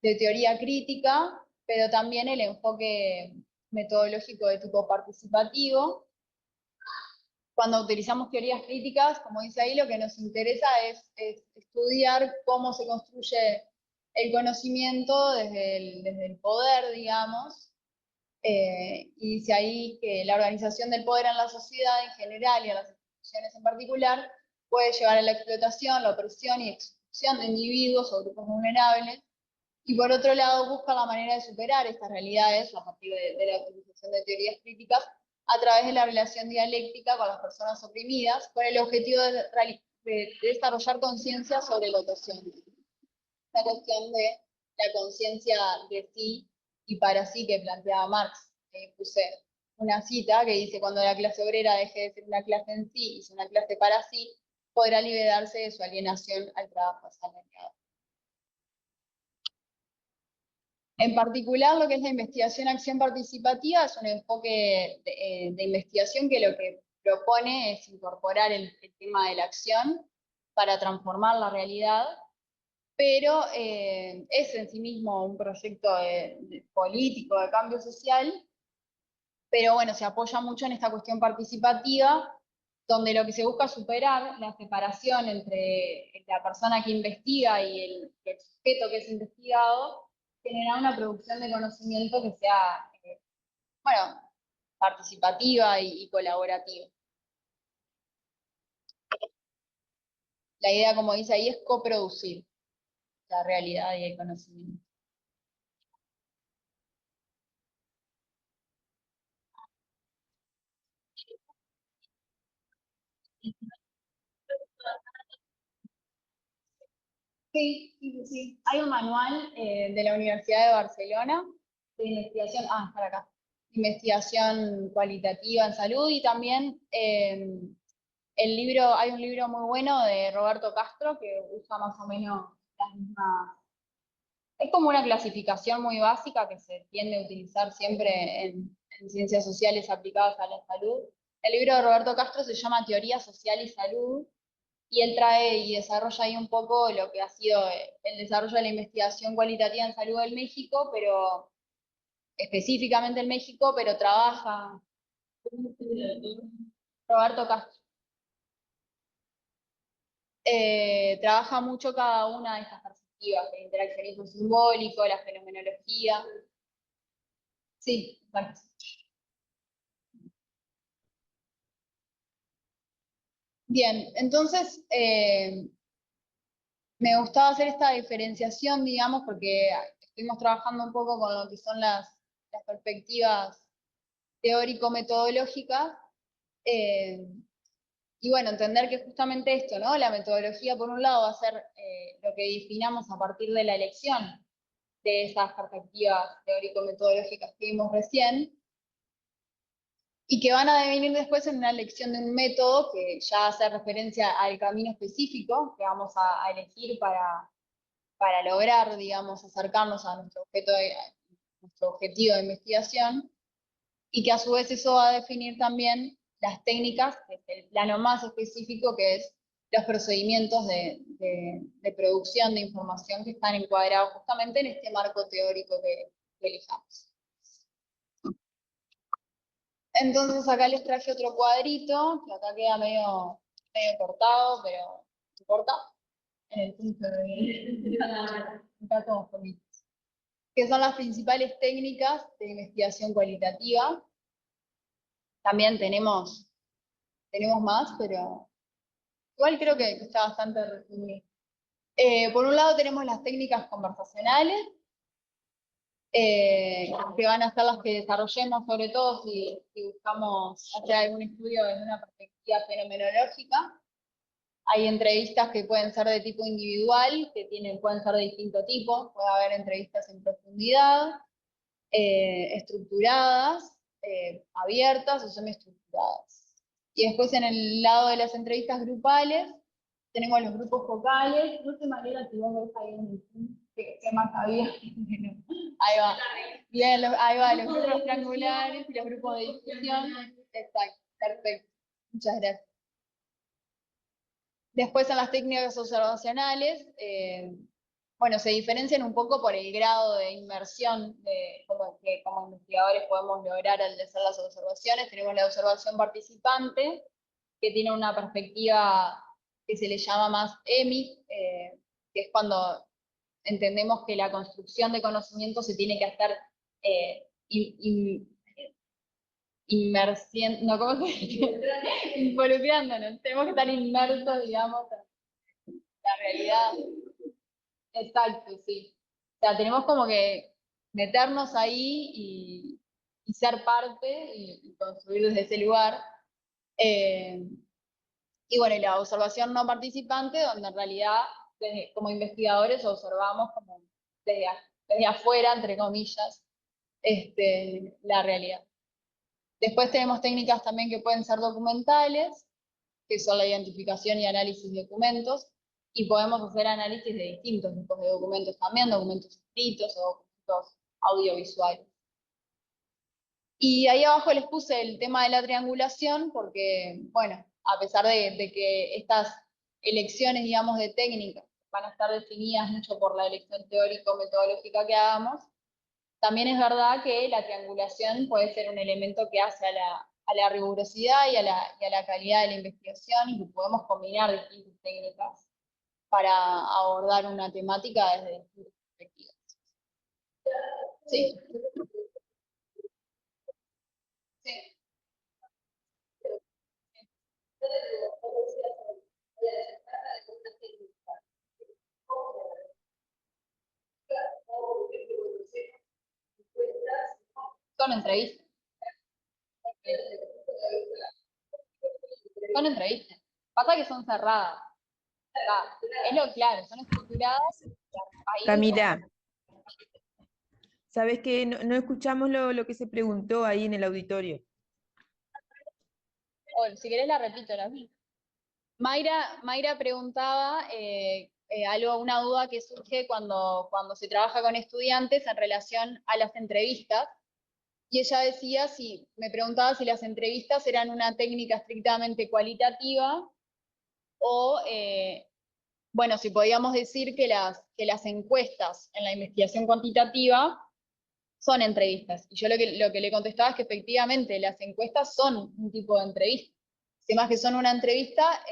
de teoría crítica, pero también el enfoque metodológico de tipo participativo. Cuando utilizamos teorías críticas, como dice ahí, lo que nos interesa es estudiar cómo se construye el conocimiento desde el poder, digamos, y dice ahí que la organización del poder en la sociedad en general y en las instituciones en particular puede llevar a la explotación, la opresión y exclusión de individuos o grupos vulnerables, y por otro lado busca la manera de superar estas realidades a partir de la utilización de teorías críticas a través de la relación dialéctica con las personas oprimidas, con el objetivo de desarrollar conciencia sobre la opresión. La cuestión de la conciencia de sí y para sí que planteaba Marx. Puse una cita que dice: cuando la clase obrera deje de ser una clase en sí y sea una clase para sí, podrá liberarse de su alienación al trabajo asalariado. En particular, lo que es la investigación-acción participativa es un enfoque de investigación que lo que propone es incorporar el tema de la acción para transformar la realidad, pero es en sí mismo un proyecto político de cambio social, pero bueno, se apoya mucho en esta cuestión participativa, donde lo que se busca es superar la separación entre la persona que investiga y el sujeto que es investigado, generar una producción de conocimiento que sea, bueno, participativa y colaborativa. La idea, como dice ahí, es coproducir la realidad y el conocimiento. Sí, sí, sí, sí. Hay un manual de la Universidad de Barcelona de investigación, para acá, investigación cualitativa en salud, y también hay un libro muy bueno de Roberto Castro que usa más o menos las mismas. Es como una clasificación muy básica que se tiende a utilizar siempre en ciencias sociales aplicadas a la salud. El libro de Roberto Castro se llama Teoría Social y Salud, y él trae y desarrolla ahí un poco lo que ha sido el desarrollo de la investigación cualitativa en salud en México, pero específicamente en México, pero trabaja Roberto Castro. Trabaja mucho cada una de estas perspectivas, el interaccionismo simbólico, la fenomenología. Sí, exacto. Bien, entonces me gustaba hacer esta diferenciación, digamos, porque estuvimos trabajando un poco con lo que son las perspectivas teórico-metodológicas, eh, y bueno, entender que justamente esto, ¿no? La metodología, por un lado, va a ser lo que definamos a partir de la elección de esas perspectivas teórico-metodológicas que vimos recién, y que van a devenir después en una elección de un método que ya hace referencia al camino específico que vamos a elegir para lograr, digamos, acercarnos a nuestro objetivo de investigación, y que a su vez eso va a definir también las técnicas, el plano más específico, que es los procedimientos de producción de información que están encuadrados justamente en este marco teórico que elijamos. Entonces acá les traje otro cuadrito, que acá queda medio cortado, pero no importa. En el punto de acá todos conmigo. Que son las principales técnicas de investigación cualitativa. También tenemos más, pero Igual creo que está bastante resumido. Por un lado tenemos las técnicas conversacionales, que van a ser las que desarrollemos, sobre todo si buscamos hacer algún estudio desde una perspectiva fenomenológica. Hay entrevistas que pueden ser de tipo individual, que pueden ser de distinto tipo, puede haber entrevistas en profundidad, estructuradas, abiertas o semiestructuradas. Y después en el lado de las entrevistas grupales, tenemos los grupos focales. No sé, Mariela, si vos ves ahí en el qué más había. Ahí va. Bien, ahí va, los grupos triangulares y los grupos de discusión. Exacto, perfecto. Muchas gracias. Después en las técnicas observacionales, bueno, se diferencian un poco por el grado de inmersión que como investigadores podemos lograr al hacer las observaciones. Tenemos la observación participante, que tiene una perspectiva que se le llama más EMI, que es cuando entendemos que la construcción de conocimiento se tiene que hacer no, ¿cómo se dice? Involucrándonos, tenemos que estar inmersos, digamos, en la realidad. Exacto, sí. O sea, tenemos como que meternos ahí y ser parte y construir desde ese lugar. Y bueno, y la observación no participante, donde en realidad, como investigadores, observamos como desde, desde afuera, entre comillas, la realidad. Después tenemos técnicas también que pueden ser documentales, que son la identificación y análisis de documentos, y podemos hacer análisis de distintos tipos de documentos también, documentos escritos o documentos audiovisuales. Y ahí abajo les puse el tema de la triangulación, porque, bueno, a pesar de que estas elecciones, digamos, de técnicas van a estar definidas mucho por la elección teórico-metodológica que hagamos, también es verdad que la triangulación puede ser un elemento que hace a la rigurosidad y a la calidad de la investigación, y que podemos combinar distintas técnicas para abordar una temática desde distintas perspectivas. Sí. Sí. Son entrevistas. Son entrevistas. Pasa que son cerradas. Es lo claro, son estructuradas. Ahí, Camila, ¿sabes qué? No escuchamos lo que se preguntó ahí en el auditorio. o si querés la repito, la vi. Mayra preguntaba una duda que surge cuando se trabaja con estudiantes en relación a las entrevistas. Y ella decía, me preguntaba si las entrevistas eran una técnica estrictamente cualitativa o, bueno, si podíamos decir que las encuestas en la investigación cuantitativa son entrevistas. Y yo lo que le contestaba es que efectivamente las encuestas son un tipo de entrevista. Además que son una entrevista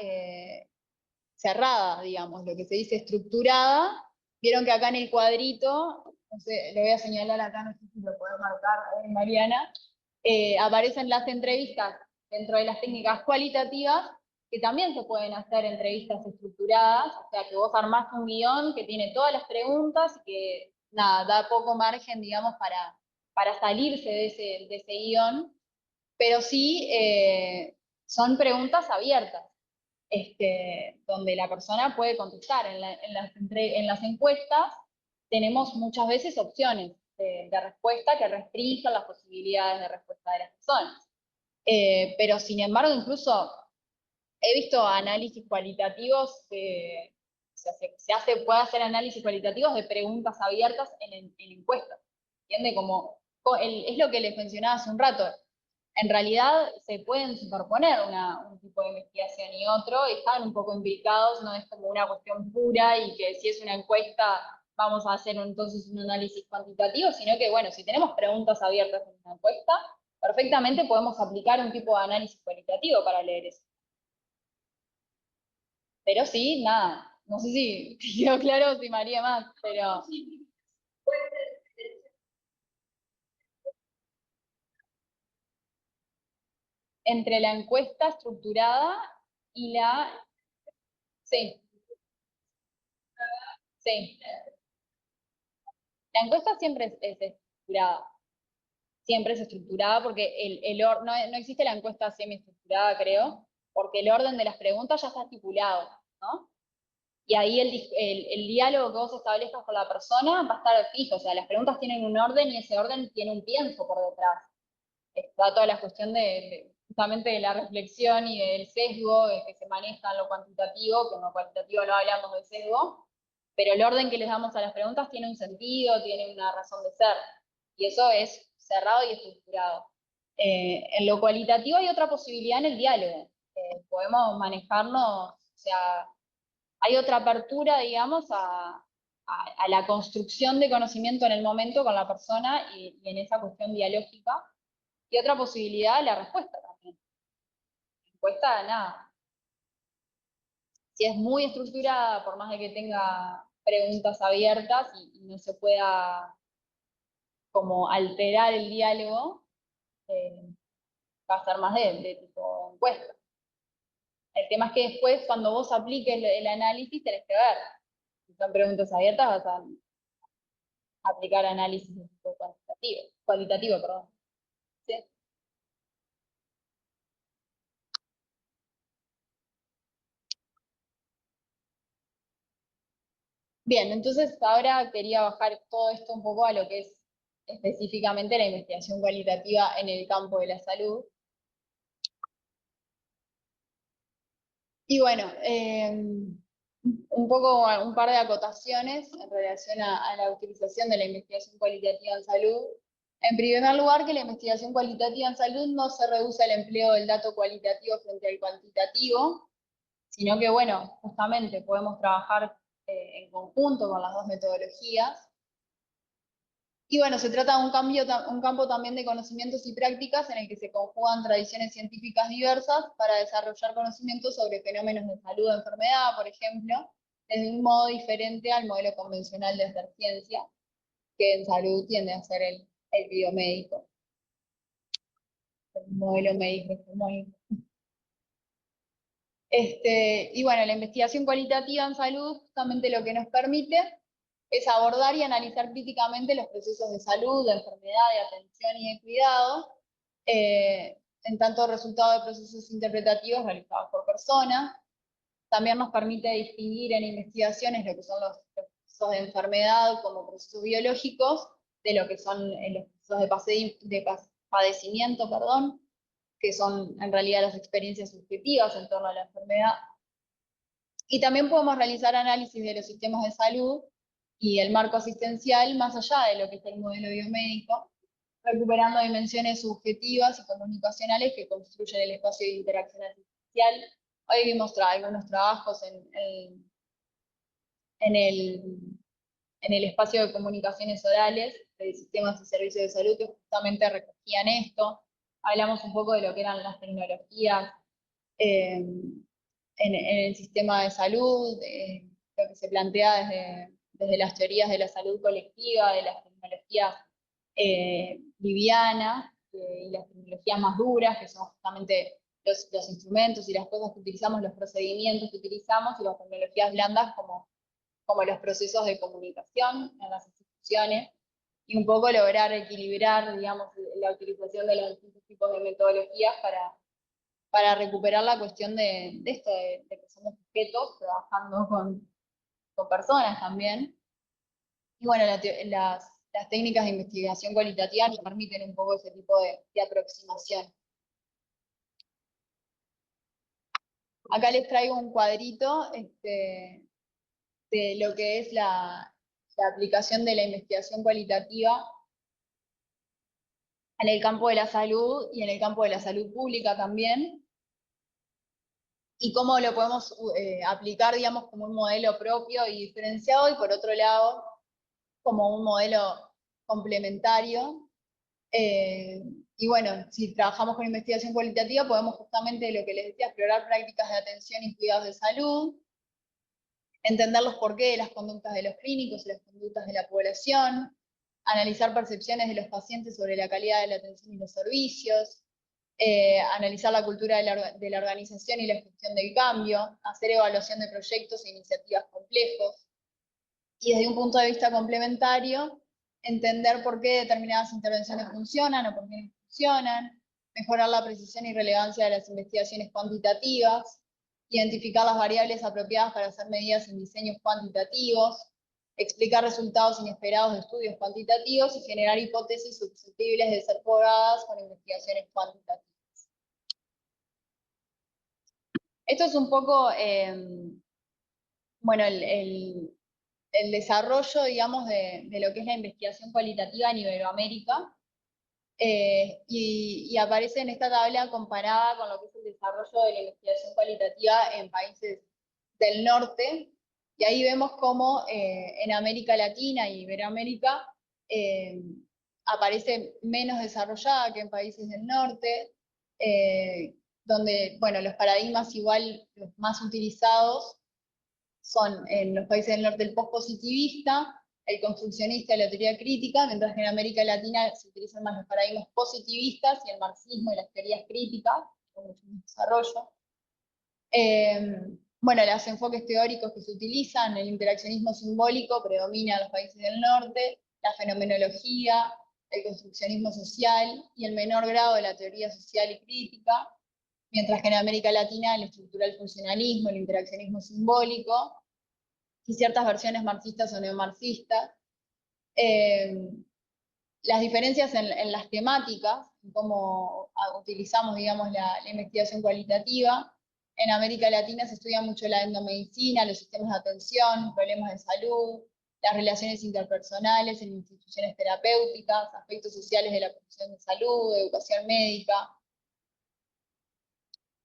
cerrada, digamos, lo que se dice estructurada. Vieron que acá en el cuadrito, no sé, le voy a señalar acá, no sé si lo puedo marcar, Mariana, aparecen las entrevistas dentro de las técnicas cualitativas, que también se pueden hacer entrevistas estructuradas, o sea, que vos armás un guión que tiene todas las preguntas y que, nada, da poco margen, digamos, para salirse de ese guión, pero sí son preguntas abiertas, donde la persona puede contestar. En las encuestas tenemos muchas veces opciones de respuesta que restringen las posibilidades de respuesta de las personas. Pero sin embargo, incluso he visto análisis cualitativos, puede hacer análisis cualitativos de preguntas abiertas en encuestas. ¿Entiende? Es lo que les mencionaba hace un rato. En realidad se pueden superponer un tipo de investigación y otro, y están un poco imbricados, no es como una cuestión pura y que si es una encuesta vamos a hacer entonces un análisis cuantitativo, sino que, bueno, si tenemos preguntas abiertas en una encuesta, perfectamente podemos aplicar un tipo de análisis cualitativo para leer eso. Pero sí, nada, no sé si quedó claro o si María más, pero... Entre la encuesta estructurada y la Sí, sí. La encuesta siempre es estructurada. Siempre es estructurada porque no existe la encuesta semiestructurada, creo, porque el orden de las preguntas ya está estipulado, ¿no? Y ahí el diálogo que vos establezcas con la persona va a estar fijo, o sea, las preguntas tienen un orden y ese orden tiene un pienso por detrás. Está toda la cuestión justamente de la reflexión y del sesgo que se maneja en lo cuantitativo, que en lo cualitativo no hablamos del sesgo, pero el orden que les damos a las preguntas tiene un sentido, tiene una razón de ser, y eso es cerrado y estructurado. En lo cualitativo hay otra posibilidad en el diálogo. Podemos manejarnos, o sea, hay otra apertura, digamos, a la construcción de conocimiento en el momento con la persona y en esa cuestión dialógica. Y otra posibilidad, la respuesta también. La respuesta, nada. Si es muy estructurada, por más de que tenga preguntas abiertas y no se pueda como alterar el diálogo, va a ser más de tipo encuesta. El tema es que después, cuando vos apliques el análisis, tenés que ver. Si son preguntas abiertas, vas a aplicar análisis de tipo cualitativo, perdón. ¿Sí? Bien, entonces ahora quería bajar todo esto un poco a lo que es específicamente la investigación cualitativa en el campo de la salud. Y bueno, un poco, un par de acotaciones en relación a la utilización de la investigación cualitativa en salud. En primer lugar, que la investigación cualitativa en salud no se reduce al empleo del dato cualitativo frente al cuantitativo, sino que, bueno, justamente podemos trabajar en conjunto con las dos metodologías. Y bueno, se trata de un campo también de conocimientos y prácticas en el que se conjugan tradiciones científicas diversas para desarrollar conocimientos sobre fenómenos de salud o enfermedad, por ejemplo, desde un modo diferente al modelo convencional de hacer ciencia, que en salud tiende a ser el biomédico, el modelo médico hegemónico. Y bueno, la investigación cualitativa en salud justamente lo que nos permite es abordar y analizar críticamente los procesos de salud, de enfermedad, de atención y de cuidado, en tanto resultado de procesos interpretativos realizados por personas. También nos permite distinguir en investigaciones lo que son los procesos de enfermedad como procesos biológicos, de lo que son los procesos de padecimiento, perdón, que son en realidad las experiencias subjetivas en torno a la enfermedad. Y también podemos realizar análisis de los sistemas de salud y el marco asistencial más allá de lo que es el modelo biomédico, recuperando dimensiones subjetivas y comunicacionales que construyen el espacio de interacción asistencial. Hoy vimos algunos trabajos en el espacio de comunicaciones orales de sistemas y servicios de salud que justamente recogían esto. Hablamos un poco de lo que eran las tecnologías en el sistema de salud, lo que se plantea desde las teorías de la salud colectiva, de las tecnologías livianas y las tecnologías más duras, que son justamente los instrumentos y las cosas que utilizamos, los procedimientos que utilizamos, y las tecnologías blandas como los procesos de comunicación en las instituciones, y un poco lograr equilibrar, digamos, la utilización de los distintos tipos de metodologías para recuperar la cuestión de esto, de que somos sujetos trabajando con personas también. Y bueno, las técnicas de investigación cualitativa nos permiten un poco ese tipo de aproximación. Acá les traigo un cuadrito de lo que es la aplicación de la investigación cualitativa en el campo de la salud y en el campo de la salud pública también, y cómo lo podemos aplicar, digamos, como un modelo propio y diferenciado, y por otro lado, como un modelo complementario. Y bueno, si trabajamos con investigación cualitativa, podemos justamente, lo que les decía, explorar prácticas de atención y cuidados de salud, entender los porqué de las conductas de los clínicos y las conductas de la población, analizar percepciones de los pacientes sobre la calidad de la atención y los servicios, analizar la cultura de la organización y la gestión del cambio, hacer evaluación de proyectos e iniciativas complejos, y desde un punto de vista complementario, entender por qué determinadas intervenciones funcionan o por qué no funcionan, mejorar la precisión y relevancia de las investigaciones cuantitativas, identificar las variables apropiadas para hacer medidas en diseños cuantitativos, explicar resultados inesperados de estudios cuantitativos y generar hipótesis susceptibles de ser probadas con investigaciones cuantitativas. Esto es un poco, bueno, el desarrollo, digamos, de lo que es la investigación cualitativa en Iberoamérica, y aparece en esta tabla comparada con lo que es el desarrollo de la investigación cualitativa en países del norte, y ahí vemos cómo en América Latina y Iberoamérica aparece menos desarrollada que en países del norte, donde, bueno, los paradigmas igual los más utilizados son en los países del norte el postpositivista, el construccionista y la teoría crítica, mientras que en América Latina se utilizan más los paradigmas positivistas y el marxismo y las teorías críticas, con mucho más desarrollo. Bueno, los enfoques teóricos que se utilizan, el interaccionismo simbólico predomina en los países del norte, la fenomenología, el construccionismo social y el menor grado de la teoría social y crítica, mientras que en América Latina el estructural funcionalismo, el interaccionismo simbólico y ciertas versiones marxistas o neomarxistas. Las diferencias en las temáticas, en cómo utilizamos, digamos, la investigación cualitativa. En América Latina se estudia mucho la endomedicina, los sistemas de atención, problemas de salud, las relaciones interpersonales en instituciones terapéuticas, aspectos sociales de la profesión de salud, educación médica.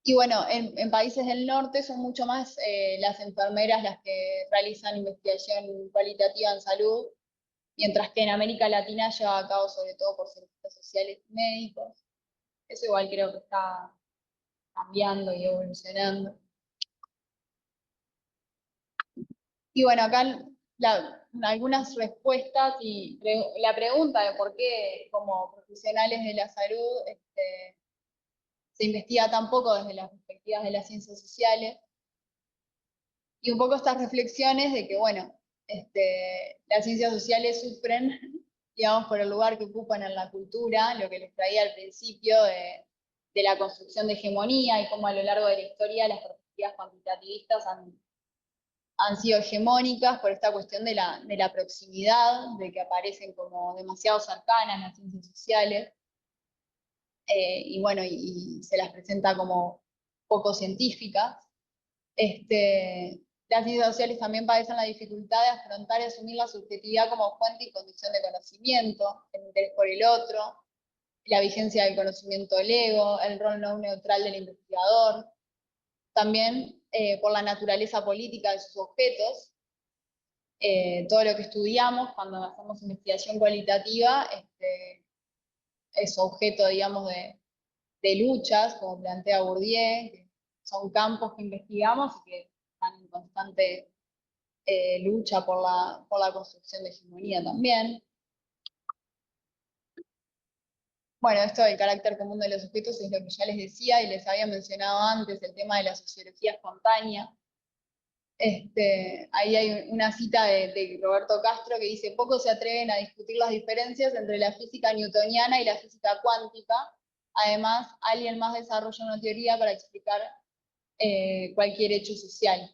Y bueno, en países del norte son mucho más las enfermeras las que realizan investigación cualitativa en salud, mientras que en América Latina lleva a cabo sobre todo por servicios sociales y médicos. Eso igual creo que está cambiando y evolucionando. Y bueno, acá algunas respuestas y la pregunta de por qué como profesionales de la salud se investiga tan poco desde las perspectivas de las ciencias sociales. Y un poco estas reflexiones de que, bueno, las ciencias sociales sufren, digamos, por el lugar que ocupan en la cultura, lo que les traía al principio de la construcción de hegemonía y cómo a lo largo de la historia las perspectivas cuantitativistas han sido hegemónicas por esta cuestión de la proximidad, de que aparecen como demasiado cercanas las ciencias sociales, y bueno, y se las presenta como poco científicas. Las ciencias sociales también padecen la dificultad de afrontar y asumir la subjetividad como fuente y condición de conocimiento, el interés por el otro, la vigencia del conocimiento lego, el rol no neutral del investigador, también por la naturaleza política de sus objetos. Todo lo que estudiamos cuando hacemos investigación cualitativa es objeto, digamos, de luchas, como plantea Bourdieu, que son campos que investigamos y que están en constante lucha por la construcción de hegemonía también. Bueno, esto del carácter común de los objetos es lo que ya les decía y les había mencionado antes, el tema de la sociología espontánea. Ahí hay una cita de Roberto Castro que dice: pocos se atreven a discutir las diferencias entre la física newtoniana y la física cuántica. Además, alguien más desarrolla una teoría para explicar cualquier hecho social.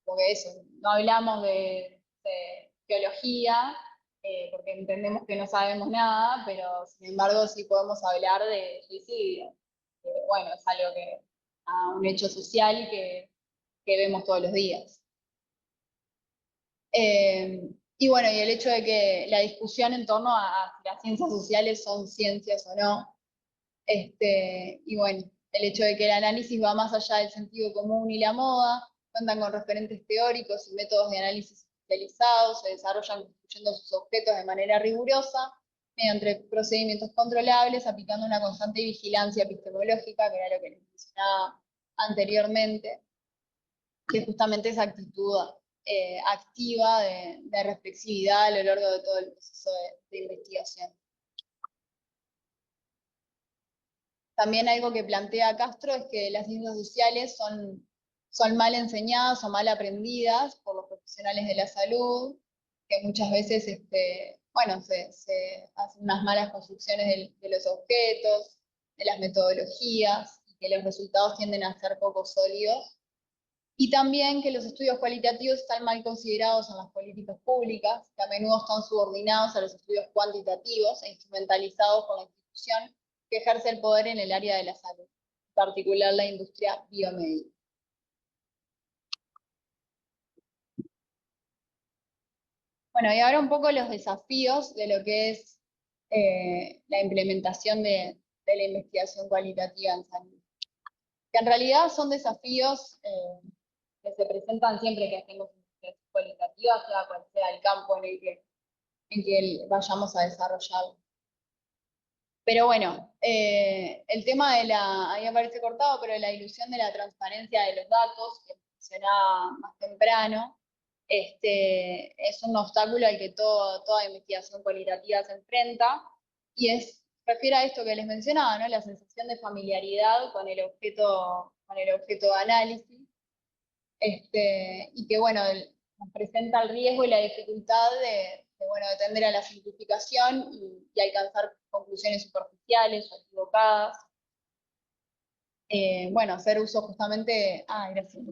Porque eso, no hablamos de geología, porque entendemos que no sabemos nada, pero sin embargo sí podemos hablar de suicidio. Bueno, es algo un hecho social que vemos todos los días. Y bueno, y el hecho de que la discusión en torno a si las ciencias sociales son ciencias o no, y bueno, el hecho de que el análisis va más allá del sentido común y la moda, cuentan con referentes teóricos y métodos de análisis especializados, se desarrollan construyendo sus objetos de manera rigurosa, mediante procedimientos controlables, aplicando una constante vigilancia epistemológica, que era lo que les mencionaba anteriormente, que es justamente esa actitud activa de reflexividad a lo largo de todo el proceso de investigación. También algo que plantea Castro es que las ciencias sociales son mal enseñadas o mal aprendidas por los profesionales de la salud, que muchas veces bueno, se hacen unas malas construcciones de los objetos, de las metodologías, y que los resultados tienden a ser poco sólidos. Y también que los estudios cualitativos están mal considerados en las políticas públicas, que a menudo están subordinados a los estudios cuantitativos e instrumentalizados por la institución que ejerce el poder en el área de la salud, en particular la industria biomédica. Bueno, y ahora un poco los desafíos de lo que es la implementación de la investigación cualitativa en salud. Que en realidad son desafíos que se presentan siempre que hacemos investigación cualitativa, sea cual sea el campo en que vayamos a desarrollarlo. Pero bueno, el tema de ahí aparece cortado, pero la ilusión de la transparencia de los datos, que mencionaba más temprano, es un obstáculo al que toda investigación cualitativa se enfrenta, y refiere a esto que les mencionaba, ¿no? La sensación de familiaridad con el objeto de análisis, y que, bueno, nos presenta el riesgo y la dificultad bueno, de tender a la simplificación y alcanzar conclusiones superficiales o equivocadas. Bueno, hacer uso justamente, gracias,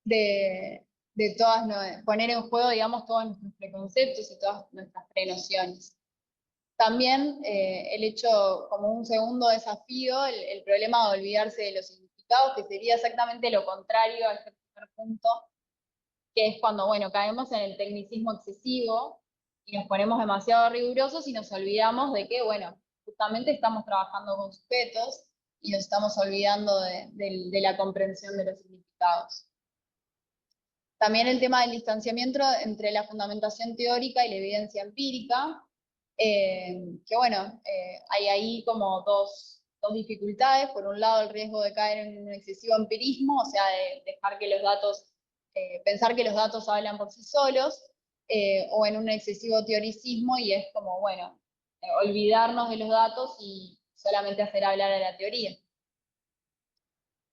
de todas, poner en juego, digamos, todos nuestros preconceptos y todas nuestras prenociones. También el hecho, como un segundo desafío, el problema de olvidarse de los significados, que sería exactamente lo contrario a este primer punto, que es cuando, bueno, caemos en el tecnicismo excesivo y nos ponemos demasiado rigurosos y nos olvidamos de que, bueno, justamente estamos trabajando con sujetos y nos estamos olvidando de la comprensión de los significados. También el tema del distanciamiento entre la fundamentación teórica y la evidencia empírica, que bueno, hay ahí como dos dificultades. Por un lado, el riesgo de caer en un excesivo empirismo, o sea, de dejar que los datos, pensar que los datos hablan por sí solos, o en un excesivo teoricismo, y es como, bueno, olvidarnos de los datos y solamente hacer hablar a la teoría.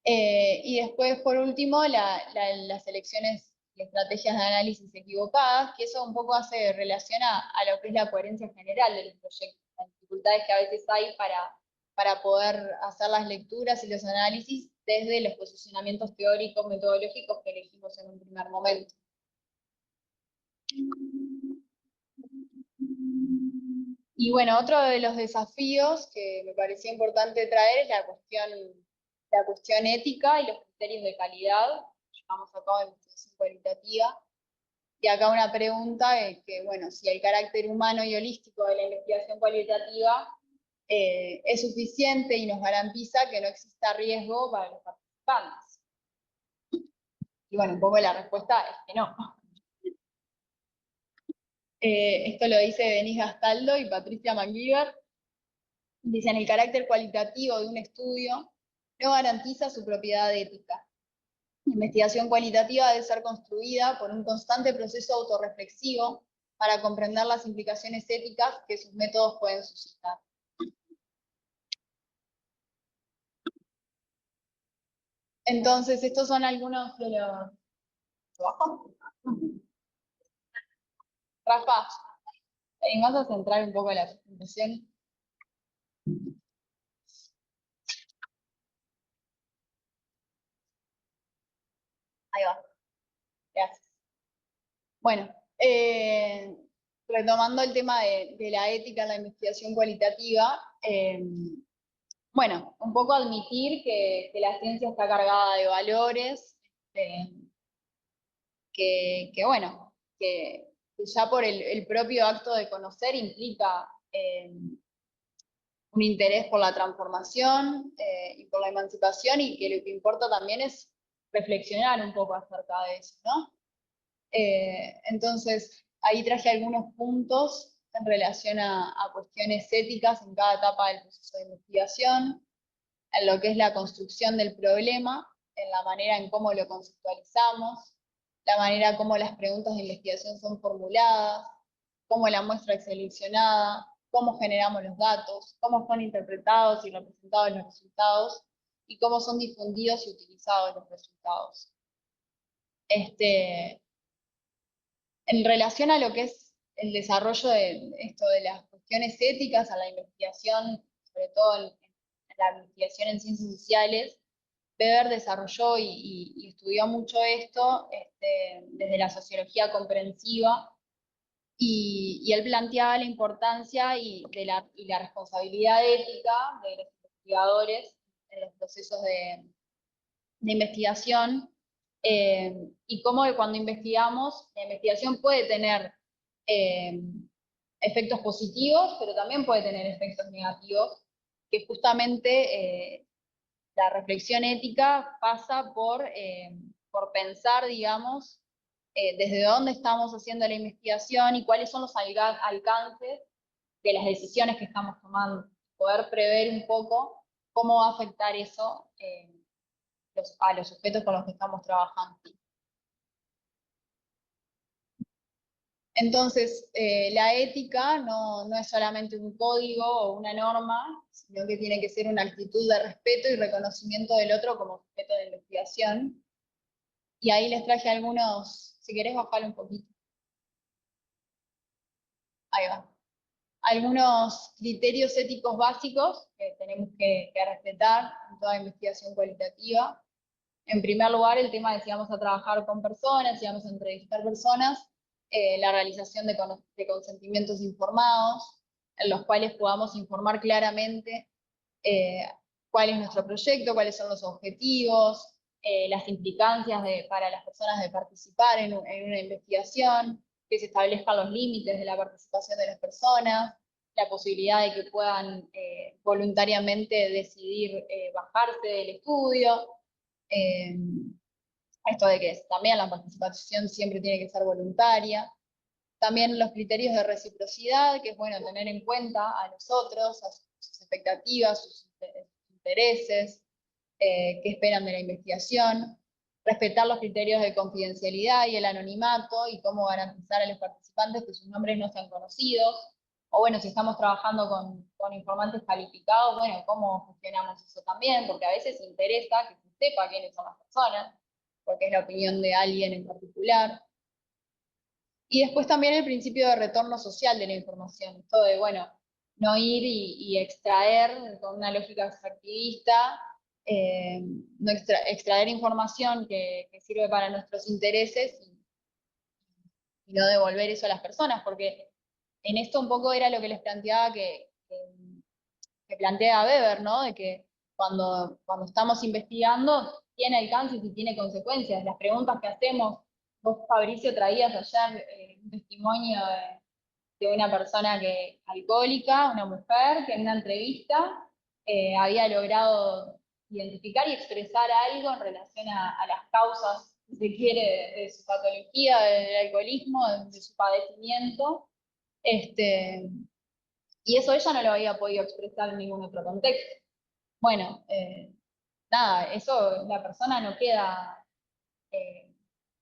Y después, por último, las elecciones y estrategias de análisis equivocadas, que eso un poco relaciona a lo que es la coherencia general de los proyectos, las dificultades que a veces hay para poder hacer las lecturas y los análisis desde los posicionamientos teóricos, metodológicos que elegimos en un primer momento. Y bueno, otro de los desafíos que me parecía importante traer es la cuestión ética y los criterios de calidad. Llevamos a cabo en investigación cualitativa. Y acá una pregunta que, bueno, si el carácter humano y holístico de la investigación cualitativa es suficiente y nos garantiza que no exista riesgo para los participantes. Y bueno, un poco la respuesta es que no. Esto lo dice Denise Gastaldo y Patricia McGiver. Dicen, el carácter cualitativo de un estudio no garantiza su propiedad ética. La investigación cualitativa debe ser construida por un constante proceso autorreflexivo para comprender las implicaciones éticas que sus métodos pueden suscitar. Entonces, estos son algunos de los... Rafa, ¿vas a centrar un poco la presentación? Ahí va. Gracias. Bueno, retomando el tema de la ética en la investigación cualitativa, bueno, un poco admitir que la ciencia está cargada de valores, bueno, que ya por el propio acto de conocer implica un interés por la transformación y por la emancipación, y que lo que importa también es reflexionar un poco acerca de eso, ¿no? Entonces, ahí traje algunos puntos en relación a cuestiones éticas en cada etapa del proceso de investigación, en lo que es la construcción del problema, en la manera en cómo lo conceptualizamos, la manera como las preguntas de investigación son formuladas, cómo la muestra es seleccionada, cómo generamos los datos, cómo son interpretados y representados los resultados, y cómo son difundidos y utilizados los resultados. En relación a lo que es el desarrollo de esto de las cuestiones éticas a la investigación, sobre todo en la investigación en ciencias sociales, Weber desarrolló y estudió mucho esto desde la sociología comprensiva, y él planteaba la importancia y la responsabilidad ética de los investigadores en los procesos de investigación, y cómo cuando investigamos, la investigación puede tener efectos positivos, pero también puede tener efectos negativos, que justamente la reflexión ética pasa por pensar, digamos, desde dónde estamos haciendo la investigación y cuáles son los alcances de las decisiones que estamos tomando, poder prever un poco cómo va a afectar eso a los sujetos con los que estamos trabajando. Entonces, la ética no es solamente un código o una norma, sino que tiene que ser una actitud de respeto y reconocimiento del otro como sujeto de investigación. Y ahí les traje algunos, si querés bajarlo un poquito. Ahí va. Algunos criterios éticos básicos que tenemos que respetar en toda investigación cualitativa. En primer lugar, el tema de si vamos a trabajar con personas, si vamos a entrevistar personas, la realización de consentimientos informados, en los cuales podamos informar claramente cuál es nuestro proyecto, cuáles son los objetivos, las implicancias para las personas de participar en una investigación, que se establezcan los límites de la participación de las personas, la posibilidad de que puedan voluntariamente decidir bajarse del estudio, esto de que también la participación siempre tiene que ser voluntaria. También los criterios de reciprocidad, que es bueno tener en cuenta a los otros, a sus expectativas, sus intereses, qué esperan de la investigación. Respetar los criterios de confidencialidad y el anonimato y cómo garantizar a los participantes que sus nombres no sean conocidos. O bueno, si estamos trabajando con informantes calificados, bueno, cómo gestionamos eso también, porque a veces interesa que se sepa quiénes son las personas, porque es la opinión de alguien en particular. Y después también el principio de retorno social de la información, esto de, bueno, no ir y extraer con una lógica extractivista, no extraer información que sirve para nuestros intereses y no devolver eso a las personas, porque en esto un poco era lo que les planteaba que plantea Weber, ¿no? De que cuando estamos investigando tiene alcances y tiene consecuencias. Las preguntas que hacemos, vos, Fabricio, traías ayer un testimonio de una persona alcohólica, una mujer, que en una entrevista había logrado identificar y expresar algo en relación a las causas, si se quiere, de su patología, del alcoholismo, de su padecimiento. Y eso ella no lo había podido expresar en ningún otro contexto. Bueno, nada, eso la persona no queda,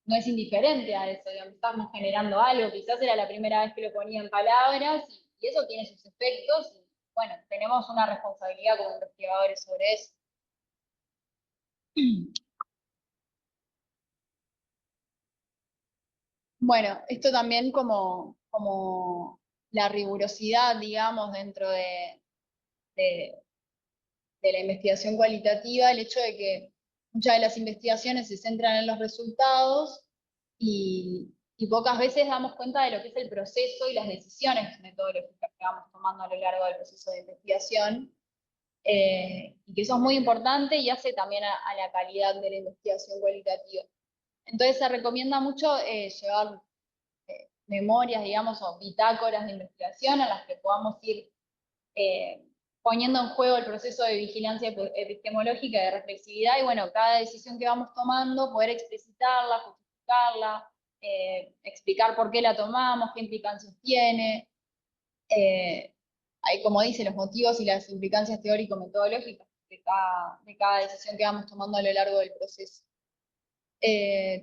no es indiferente a eso, digamos, estamos generando algo, quizás era la primera vez que lo ponía en palabras, y eso tiene sus efectos, y bueno, tenemos una responsabilidad como investigadores sobre eso. Bueno, esto también como la rigurosidad, digamos, dentro de la investigación cualitativa, el hecho de que muchas de las investigaciones se centran en los resultados y pocas veces damos cuenta de lo que es el proceso y las decisiones metodológicas que vamos tomando a lo largo del proceso de investigación, y que eso es muy importante y hace también a la calidad de la investigación cualitativa. Entonces se recomienda mucho llevar memorias, digamos, o bitácoras de investigación a las que podamos ir poniendo en juego el proceso de vigilancia epistemológica y de reflexividad, y bueno, cada decisión que vamos tomando, poder explicitarla, justificarla, explicar por qué la tomamos, qué implicancias tiene, hay, como dice, los motivos y las implicancias teórico-metodológicas de cada decisión que vamos tomando a lo largo del proceso.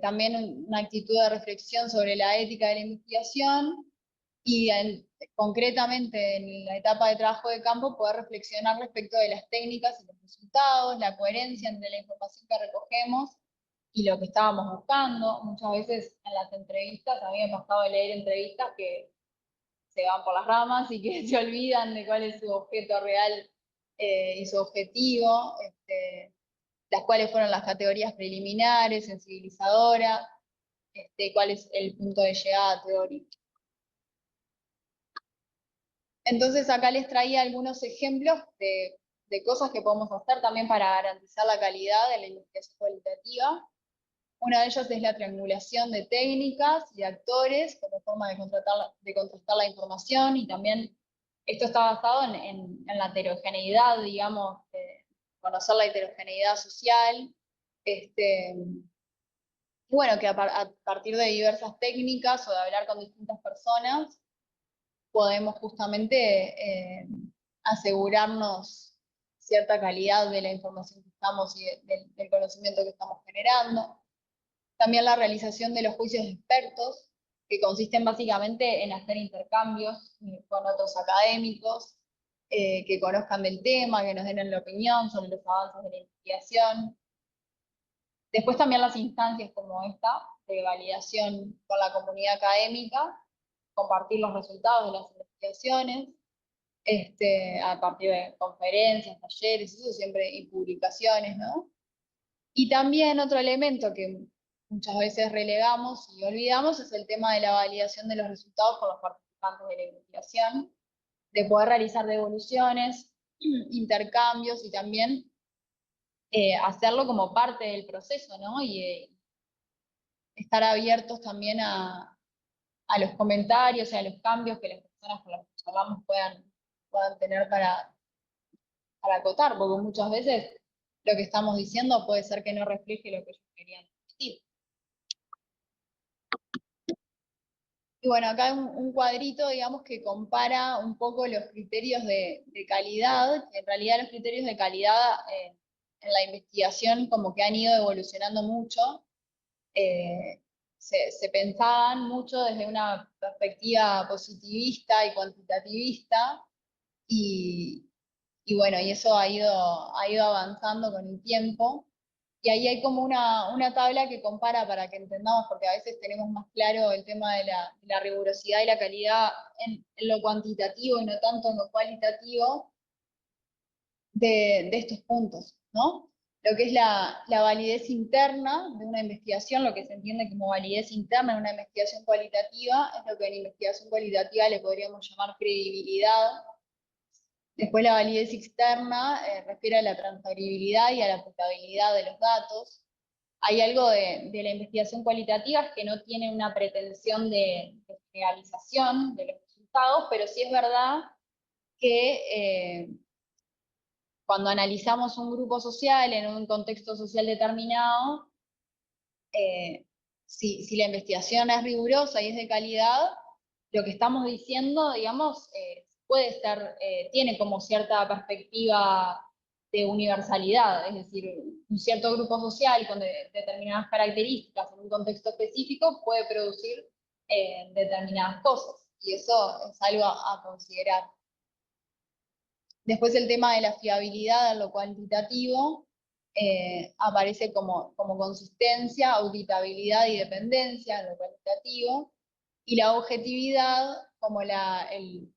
También una actitud de reflexión sobre la ética de la investigación, y concretamente en la etapa de trabajo de campo poder reflexionar respecto de las técnicas y los resultados, la coherencia entre la información que recogemos y lo que estábamos buscando. Muchas veces en las entrevistas, a mí me ha pasado de leer entrevistas que se van por las ramas y que se olvidan de cuál es su objeto real y su objetivo, las cuales fueron las categorías preliminares, sensibilizadoras, cuál es el punto de llegada teórico. Entonces acá les traía algunos ejemplos de cosas que podemos hacer también para garantizar la calidad de la investigación cualitativa. Una de ellas es la triangulación de técnicas y de actores como forma de contrastar la información, y también esto está basado en la heterogeneidad, digamos, conocer la heterogeneidad social, y bueno, que a partir de diversas técnicas o de hablar con distintas personas, podemos justamente asegurarnos cierta calidad de la información que estamos y del conocimiento que estamos generando. También la realización de los juicios de expertos, que consisten básicamente en hacer intercambios con otros académicos que conozcan del tema, que nos den la opinión sobre los avances de la investigación. Después también las instancias como esta, de validación con la comunidad académica, compartir los resultados de las investigaciones, a partir de conferencias, talleres, eso siempre, y publicaciones, ¿no? Y también otro elemento que muchas veces relegamos y olvidamos es el tema de la validación de los resultados con los participantes de la investigación, de poder realizar devoluciones, intercambios y también hacerlo como parte del proceso, ¿no? Y estar abiertos también a los comentarios y a los cambios que las personas con las que charlamos puedan tener para acotar, porque muchas veces lo que estamos diciendo puede ser que no refleje lo que ellos querían decir. Y bueno, acá hay un cuadrito, digamos, que compara un poco los criterios de calidad, que en realidad los criterios de calidad en la investigación como que han ido evolucionando mucho. Se pensaban mucho desde una perspectiva positivista y cuantitativista, y bueno, y eso ha ido avanzando con el tiempo. Y ahí hay como una tabla que compara para que entendamos, porque a veces tenemos más claro el tema de la rigurosidad y la calidad en lo cuantitativo y no tanto en lo cualitativo de estos puntos, ¿no? Lo que es la validez interna de una investigación, lo que se entiende como validez interna en una investigación cualitativa, es lo que en investigación cualitativa le podríamos llamar credibilidad. Después la validez externa refiere a la transferibilidad y a la aplicabilidad de los datos. Hay algo de la investigación cualitativa que no tiene una pretensión de generalización de los resultados, pero sí es verdad que cuando analizamos un grupo social en un contexto social determinado, si la investigación es rigurosa y es de calidad, lo que estamos diciendo, digamos, puede ser, tiene como cierta perspectiva de universalidad, es decir, un cierto grupo social con determinadas características en un contexto específico puede producir determinadas cosas, y eso es algo a considerar. Después el tema de la fiabilidad en lo cuantitativo aparece como consistencia, auditabilidad y dependencia en lo cualitativo, y la objetividad como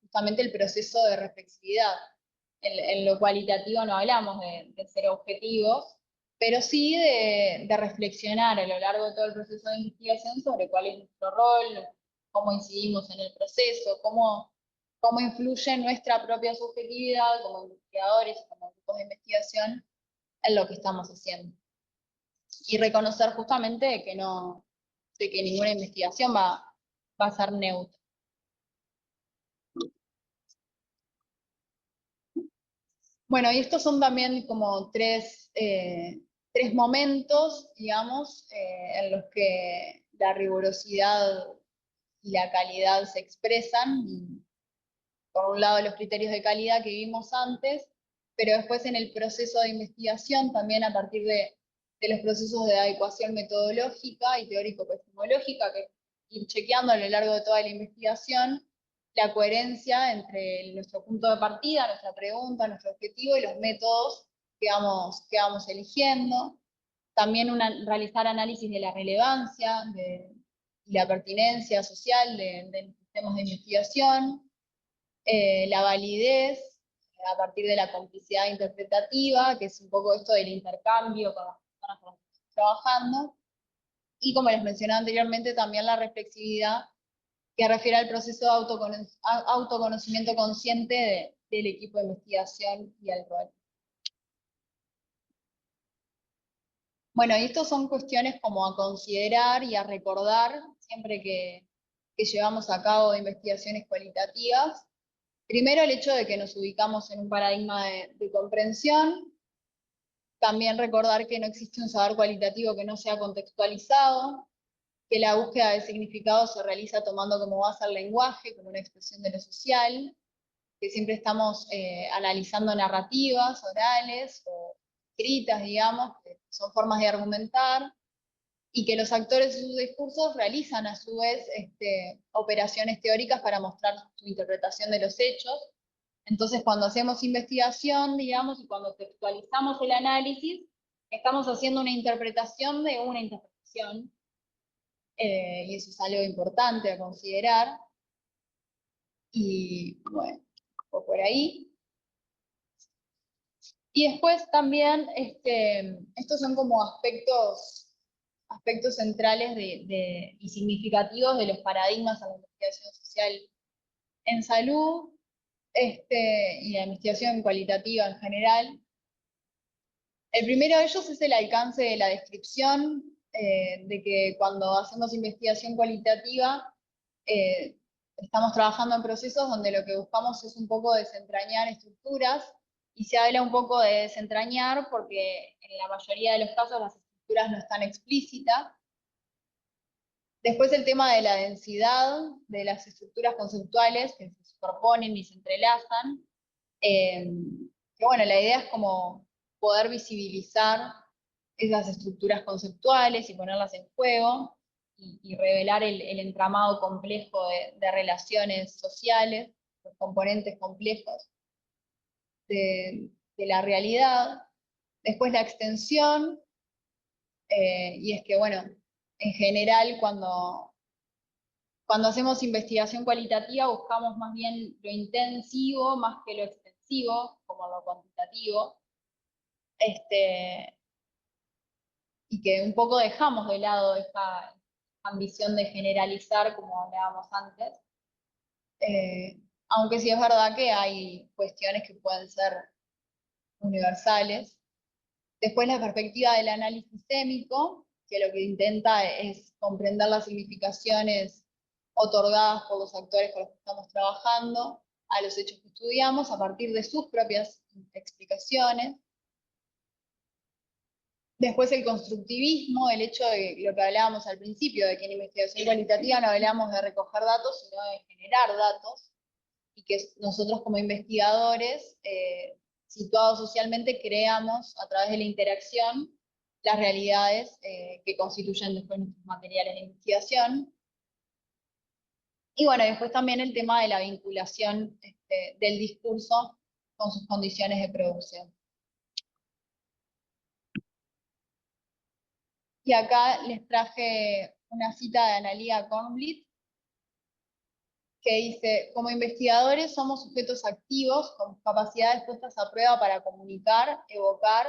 justamente el proceso de reflexividad. En lo cualitativo no hablamos de ser objetivos, pero sí de reflexionar a lo largo de todo el proceso de investigación sobre cuál es nuestro rol, cómo incidimos en el proceso, cómo influye nuestra propia subjetividad como investigadores, como grupos de investigación, en lo que estamos haciendo. Y reconocer justamente de que ninguna investigación va a ser neutra. Bueno, y estos son también como tres momentos, digamos, en los que la rigurosidad y la calidad se expresan. Por un lado, los criterios de calidad que vimos antes, pero después en el proceso de investigación, también a partir de los procesos de adecuación metodológica y teórico-epistemológica, que ir chequeando a lo largo de toda la investigación, la coherencia entre nuestro punto de partida, nuestra pregunta, nuestro objetivo y los métodos que vamos eligiendo. También realizar análisis de la relevancia y la pertinencia social de los sistemas de investigación, la validez a partir de la complicidad interpretativa, que es un poco esto del intercambio con las personas con las que estamos trabajando, y como les mencionaba anteriormente, también la reflexividad, que refiere al proceso de autoconocimiento consciente del equipo de investigación y al rol. Bueno, y estas son cuestiones como a considerar y a recordar siempre que llevamos a cabo investigaciones cualitativas. Primero, el hecho de que nos ubicamos en un paradigma de comprensión. También recordar que no existe un saber cualitativo que no sea contextualizado, que la búsqueda de significado se realiza tomando como base el lenguaje, como una expresión de lo social, que siempre estamos analizando narrativas orales o escritas, digamos, que son formas de argumentar, y que los actores de sus discursos realizan a su vez operaciones teóricas para mostrar su interpretación de los hechos. Entonces, cuando hacemos investigación, digamos, y cuando textualizamos el análisis, estamos haciendo una interpretación de una interpretación, y eso es algo importante a considerar. Y bueno, por ahí. Y después también, estos son como aspectos centrales y significativos de los paradigmas a la investigación social en salud, y la investigación cualitativa en general. El primero de ellos es el alcance de la descripción, de que cuando hacemos investigación cualitativa, estamos trabajando en procesos donde lo que buscamos es un poco desentrañar estructuras, y se habla un poco de desentrañar porque en la mayoría de los casos las estructuras no están explícitas. Después el tema de la densidad de las estructuras conceptuales que se superponen y se entrelazan, que bueno, la idea es como poder visibilizar esas estructuras conceptuales y ponerlas en juego, y revelar el entramado complejo de relaciones sociales, los componentes complejos de la realidad. Después la extensión, y es que, bueno, en general cuando hacemos investigación cualitativa buscamos más bien lo intensivo más que lo extensivo, como lo cuantitativo, y que un poco dejamos de lado esta ambición de generalizar, como hablábamos antes, aunque sí es verdad que hay cuestiones que pueden ser universales. Después la perspectiva del análisis sistémico, que lo que intenta es comprender las significaciones otorgadas por los actores con los que estamos trabajando a los hechos que estudiamos a partir de sus propias explicaciones. Después el constructivismo, el hecho de lo que hablábamos al principio, de que en investigación cualitativa no hablamos de recoger datos, sino de generar datos, y que nosotros como investigadores, situados socialmente, creamos a través de la interacción las realidades que constituyen después nuestros materiales de investigación. Y bueno, después también el tema de la vinculación del discurso con sus condiciones de producción. Y acá les traje una cita de Analía Kornblit, que dice: como investigadores somos sujetos activos con capacidades puestas a prueba para comunicar, evocar,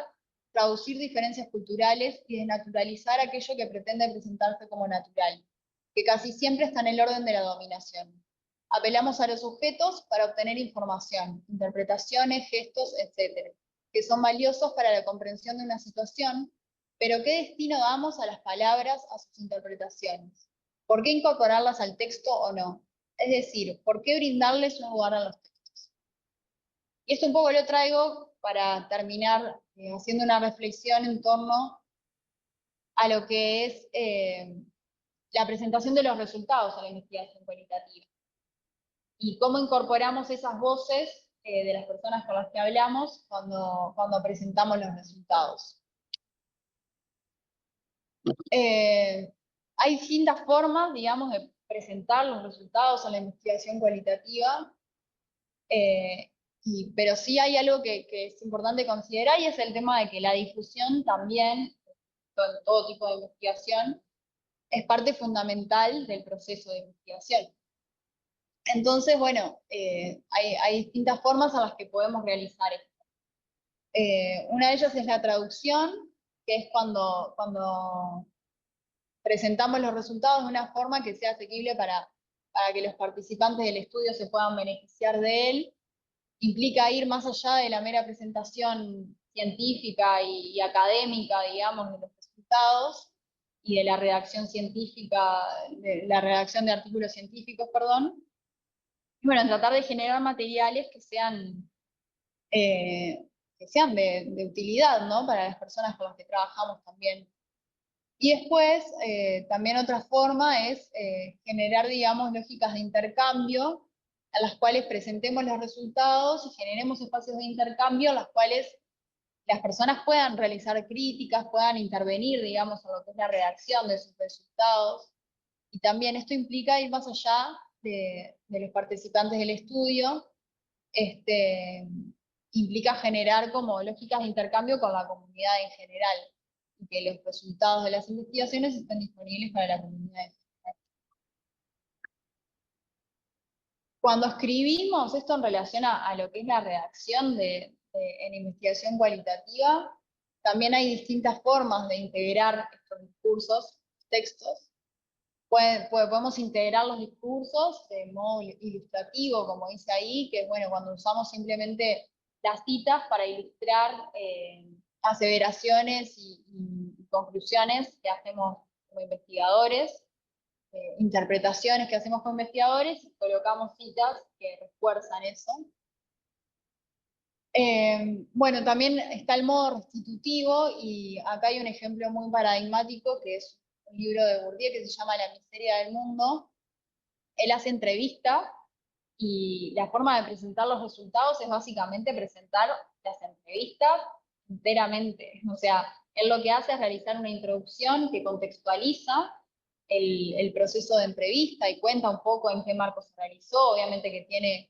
traducir diferencias culturales y desnaturalizar aquello que pretende presentarse como natural, que casi siempre está en el orden de la dominación. Apelamos a los sujetos para obtener información, interpretaciones, gestos, etc., que son valiosos para la comprensión de una situación, pero ¿qué destino damos a las palabras, a sus interpretaciones? ¿Por qué incorporarlas al texto o no? Es decir, ¿por qué brindarles un lugar a los textos? Y esto un poco lo traigo para terminar haciendo una reflexión en torno a lo que es la presentación de los resultados a la investigación cualitativa. Y cómo incorporamos esas voces de las personas con las que hablamos cuando presentamos los resultados. Hay distintas formas, digamos, presentar los resultados o la investigación cualitativa, pero sí hay algo que es importante considerar, y es el tema de que la difusión también, en todo tipo de investigación, es parte fundamental del proceso de investigación. Entonces, bueno, hay distintas formas en las que podemos realizar esto. Una de ellas es la traducción, que es cuando presentamos los resultados de una forma que sea asequible para que los participantes del estudio se puedan beneficiar de él. Implica ir más allá de la mera presentación científica y académica, digamos, de los resultados y de la redacción científica, de la redacción de artículos científicos, perdón. Y bueno, tratar de generar materiales que sean de utilidad, ¿no? Para las personas con las que trabajamos también. Y después, también otra forma es generar, digamos, lógicas de intercambio a las cuales presentemos los resultados y generemos espacios de intercambio en las cuales las personas puedan realizar críticas, puedan intervenir, digamos, en lo que es la redacción de sus resultados. Y también esto implica ir más allá de los participantes del estudio, implica generar como lógicas de intercambio con la comunidad en general, y que los resultados de las investigaciones estén disponibles para la comunidad en general. Cuando escribimos esto en relación a lo que es la redacción en investigación cualitativa, también hay distintas formas de integrar estos discursos, textos. Podemos integrar los discursos de modo ilustrativo, como dice ahí, que es bueno, cuando usamos simplemente las citas para ilustrar aseveraciones y conclusiones que hacemos como investigadores, interpretaciones que hacemos como investigadores, y colocamos citas que refuerzan eso. Bueno, también está el modo restitutivo, y acá hay un ejemplo muy paradigmático, que es un libro de Bourdieu que se llama La miseria del mundo. Él hace entrevistas, y la forma de presentar los resultados es básicamente presentar las entrevistas enteramente. O sea, él lo que hace es realizar una introducción que contextualiza el proceso de entrevista y cuenta un poco en qué marco se realizó, obviamente que tiene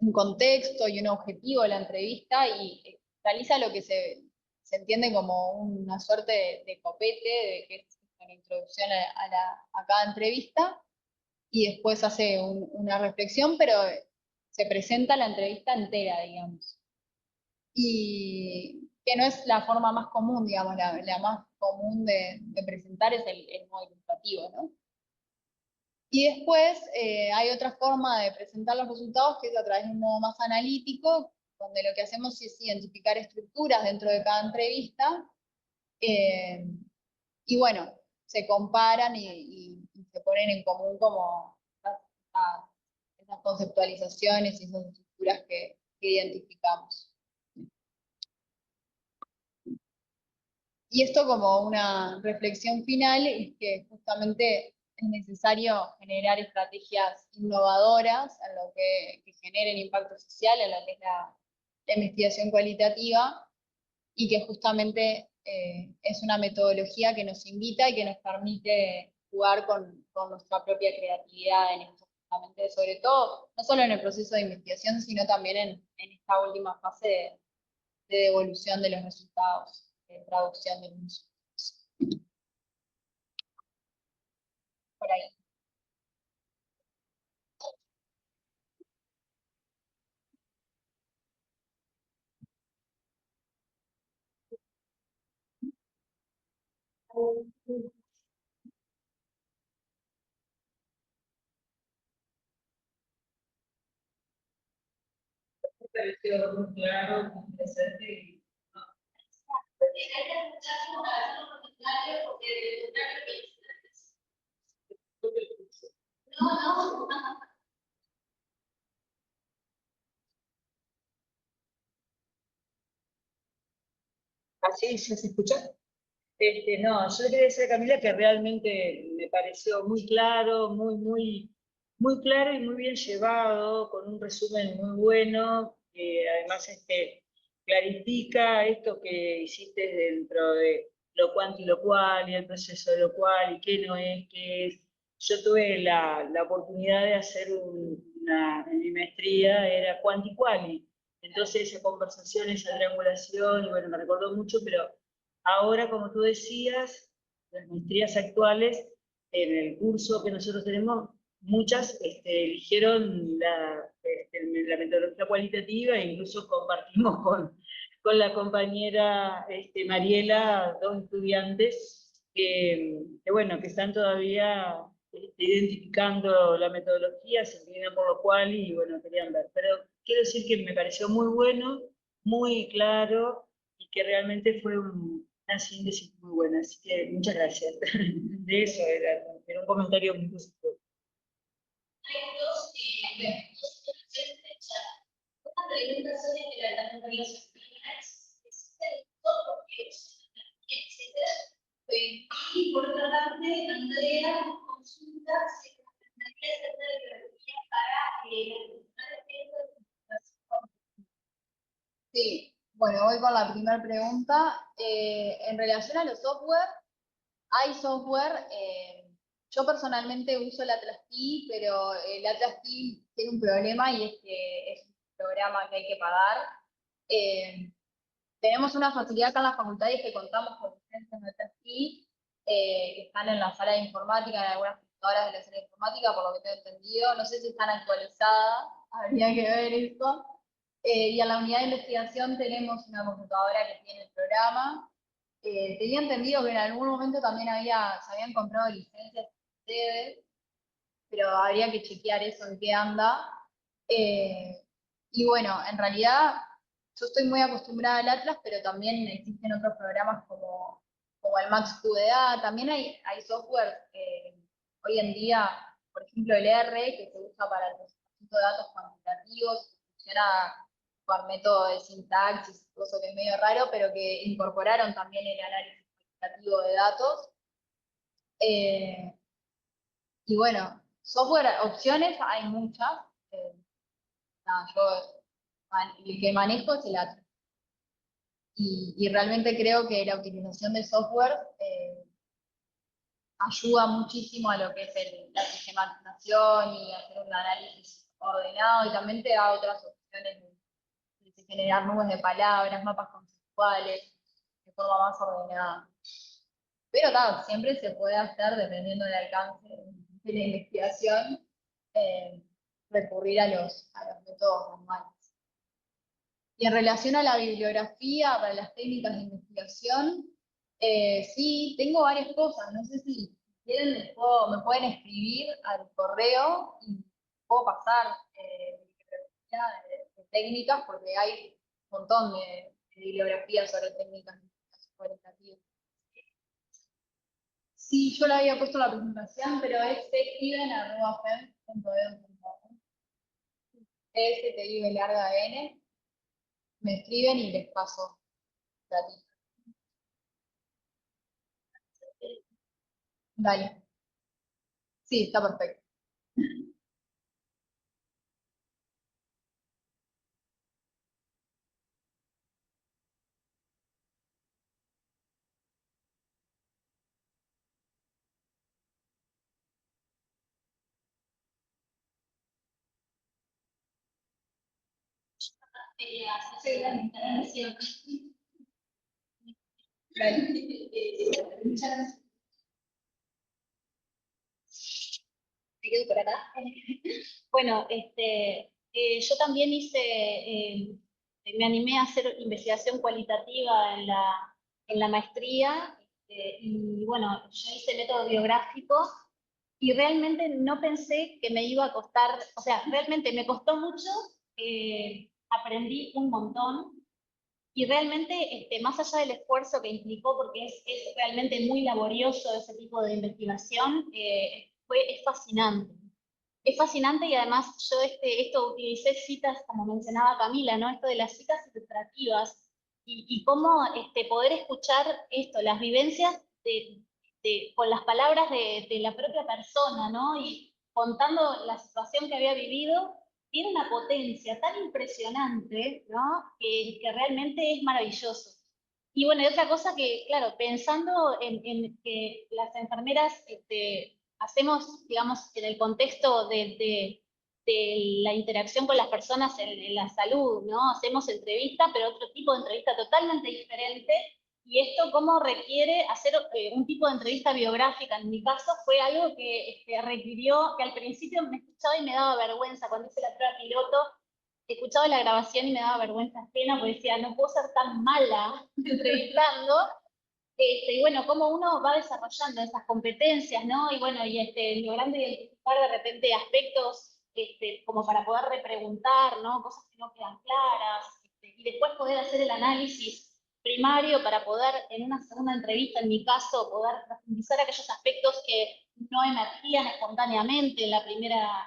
un contexto y un objetivo de la entrevista, y realiza lo que se entiende como una suerte de copete, de que es una introducción a cada entrevista, y después hace una reflexión, pero se presenta la entrevista entera, digamos. Y que no es la forma más común, digamos, la más común de presentar es el modo ilustrativo, ¿no? Y después hay otra forma de presentar los resultados, que es a través de un modo más analítico, donde lo que hacemos es identificar estructuras dentro de cada entrevista, y bueno, se comparan y se ponen en común como esas conceptualizaciones y esas estructuras que identificamos. Y esto, como una reflexión final, es que justamente es necesario generar estrategias innovadoras en lo que generen impacto social, en lo que es la investigación cualitativa, y que justamente es una metodología que nos invita y que nos permite jugar con nuestra propia creatividad en esto, justamente, sobre todo, no solo en el proceso de investigación, sino también en esta última fase de devolución de los resultados, de traducción de los resultados. Por ahí. Pareció muy claro, muy interesante. Y, no. Hay que escuchar su oración contrario, porque de lo contrario no, no. ¿Así se escucha? No, yo le quería decir a Camila que realmente me pareció muy claro, muy claro y muy bien llevado, con un resumen muy bueno, que además clarifica esto que hiciste dentro de lo cuanto y lo cual, y el proceso de lo cual, y qué no es, qué es. Yo tuve la oportunidad de hacer en mi maestría, era quanti quali, entonces esa conversación, esa triangulación, y bueno, me recordó mucho, pero ahora, como tú decías, las maestrías actuales, en el curso que nosotros tenemos, muchas eligieron la metodología cualitativa e incluso compartimos con la compañera Mariela, dos estudiantes bueno, que están todavía identificando la metodología, se inclinan por lo cual y bueno, querían ver. Pero quiero decir que me pareció muy bueno, muy claro y que realmente fue una síntesis muy buena. Así que muchas gracias. De eso era un comentario muy positivo. Hay dos opciones de chat. Una pregunta sobre que la relación y por otra parte, Andrea consulta si recomendaría hacer una bibliografía para Sí, bueno, voy con la primera pregunta. En relación a los software, hay software, yo personalmente uso el Atlas Key, pero el Atlas Key tiene un problema y es que es un programa que hay que pagar. Tenemos una facilidad acá en la facultad y es que contamos con licencias de Atlas Key que están en la sala de informática, en algunas computadoras de la sala de informática, por lo que tengo entendido. No sé si están actualizadas, habría que ver eso. Y en la unidad de investigación tenemos una computadora que tiene el programa. Tenía entendido que en algún momento también se habían comprado licencias de ustedes, pero habría que chequear eso en qué anda. Y bueno, en realidad yo estoy muy acostumbrada al Atlas, pero también existen otros programas como el MaxQDA. También hay software hoy en día, por ejemplo el R, que se usa para el procesamiento de datos cuantitativos, funciona con método de sintaxis, cosa que es medio raro, pero que incorporaron también el análisis cuantitativo de datos. Y bueno, software, opciones hay muchas. El que manejo es el Atlas. Y realmente creo que la utilización de software ayuda muchísimo a lo que es la sistematización y hacer un análisis ordenado, y también te da otras opciones de generar nubes de palabras, mapas conceptuales, de forma más ordenada. Pero claro, siempre se puede hacer, dependiendo del alcance de la investigación, recurrir a los métodos manuales. Y en relación a la bibliografía para las técnicas de investigación, sí, tengo varias cosas. No sé si quieren, me pueden escribir al correo y puedo pasar bibliografía de técnicas, porque hay un montón de bibliografías sobre técnicas de investigación cualitativa. Sí, yo la había puesto en la presentación, pero es steven@fem.edu.com. STIV larga N. Me escriben y les paso la lista. Dale. Sí, está perfecto. hacer la instalación. Muchas gracias. Me quedo por acá. Bueno, yo también me animé a hacer investigación cualitativa en la maestría, y bueno, yo hice método biográfico y realmente no pensé que me iba a costar, o sea, realmente me costó mucho, aprendí un montón. Y realmente, más allá del esfuerzo que implicó, porque es realmente muy laborioso ese tipo de investigación, es fascinante. Es fascinante, y además yo esto utilicé citas, como mencionaba Camila, ¿no? Esto de las citas ilustrativas y cómo poder escuchar esto, las vivencias con las palabras de la propia persona, ¿no? Y contando la situación que había vivido, tiene una potencia tan impresionante, ¿no? Que realmente es maravilloso. Y bueno, y otra cosa que, claro, pensando en que las enfermeras hacemos, digamos, en el contexto de la interacción con las personas en la salud, ¿no? Hacemos entrevista, pero otro tipo de entrevista totalmente diferente. Y esto cómo requiere hacer un tipo de entrevista biográfica. En mi caso fue algo que requirió, que al principio me escuchaba y me daba vergüenza. Cuando hice la prueba piloto, escuchaba la grabación y me daba vergüenza ajena, porque decía, no puedo ser tan mala entrevistando. Y bueno, cómo uno va desarrollando esas competencias, ¿no? Y bueno, y logrando identificar de repente aspectos como para poder repreguntar, ¿no? Cosas que no quedan claras, y después poder hacer el análisis primario para poder, en una segunda entrevista, en mi caso, poder profundizar aquellos aspectos que no emergían espontáneamente en la primera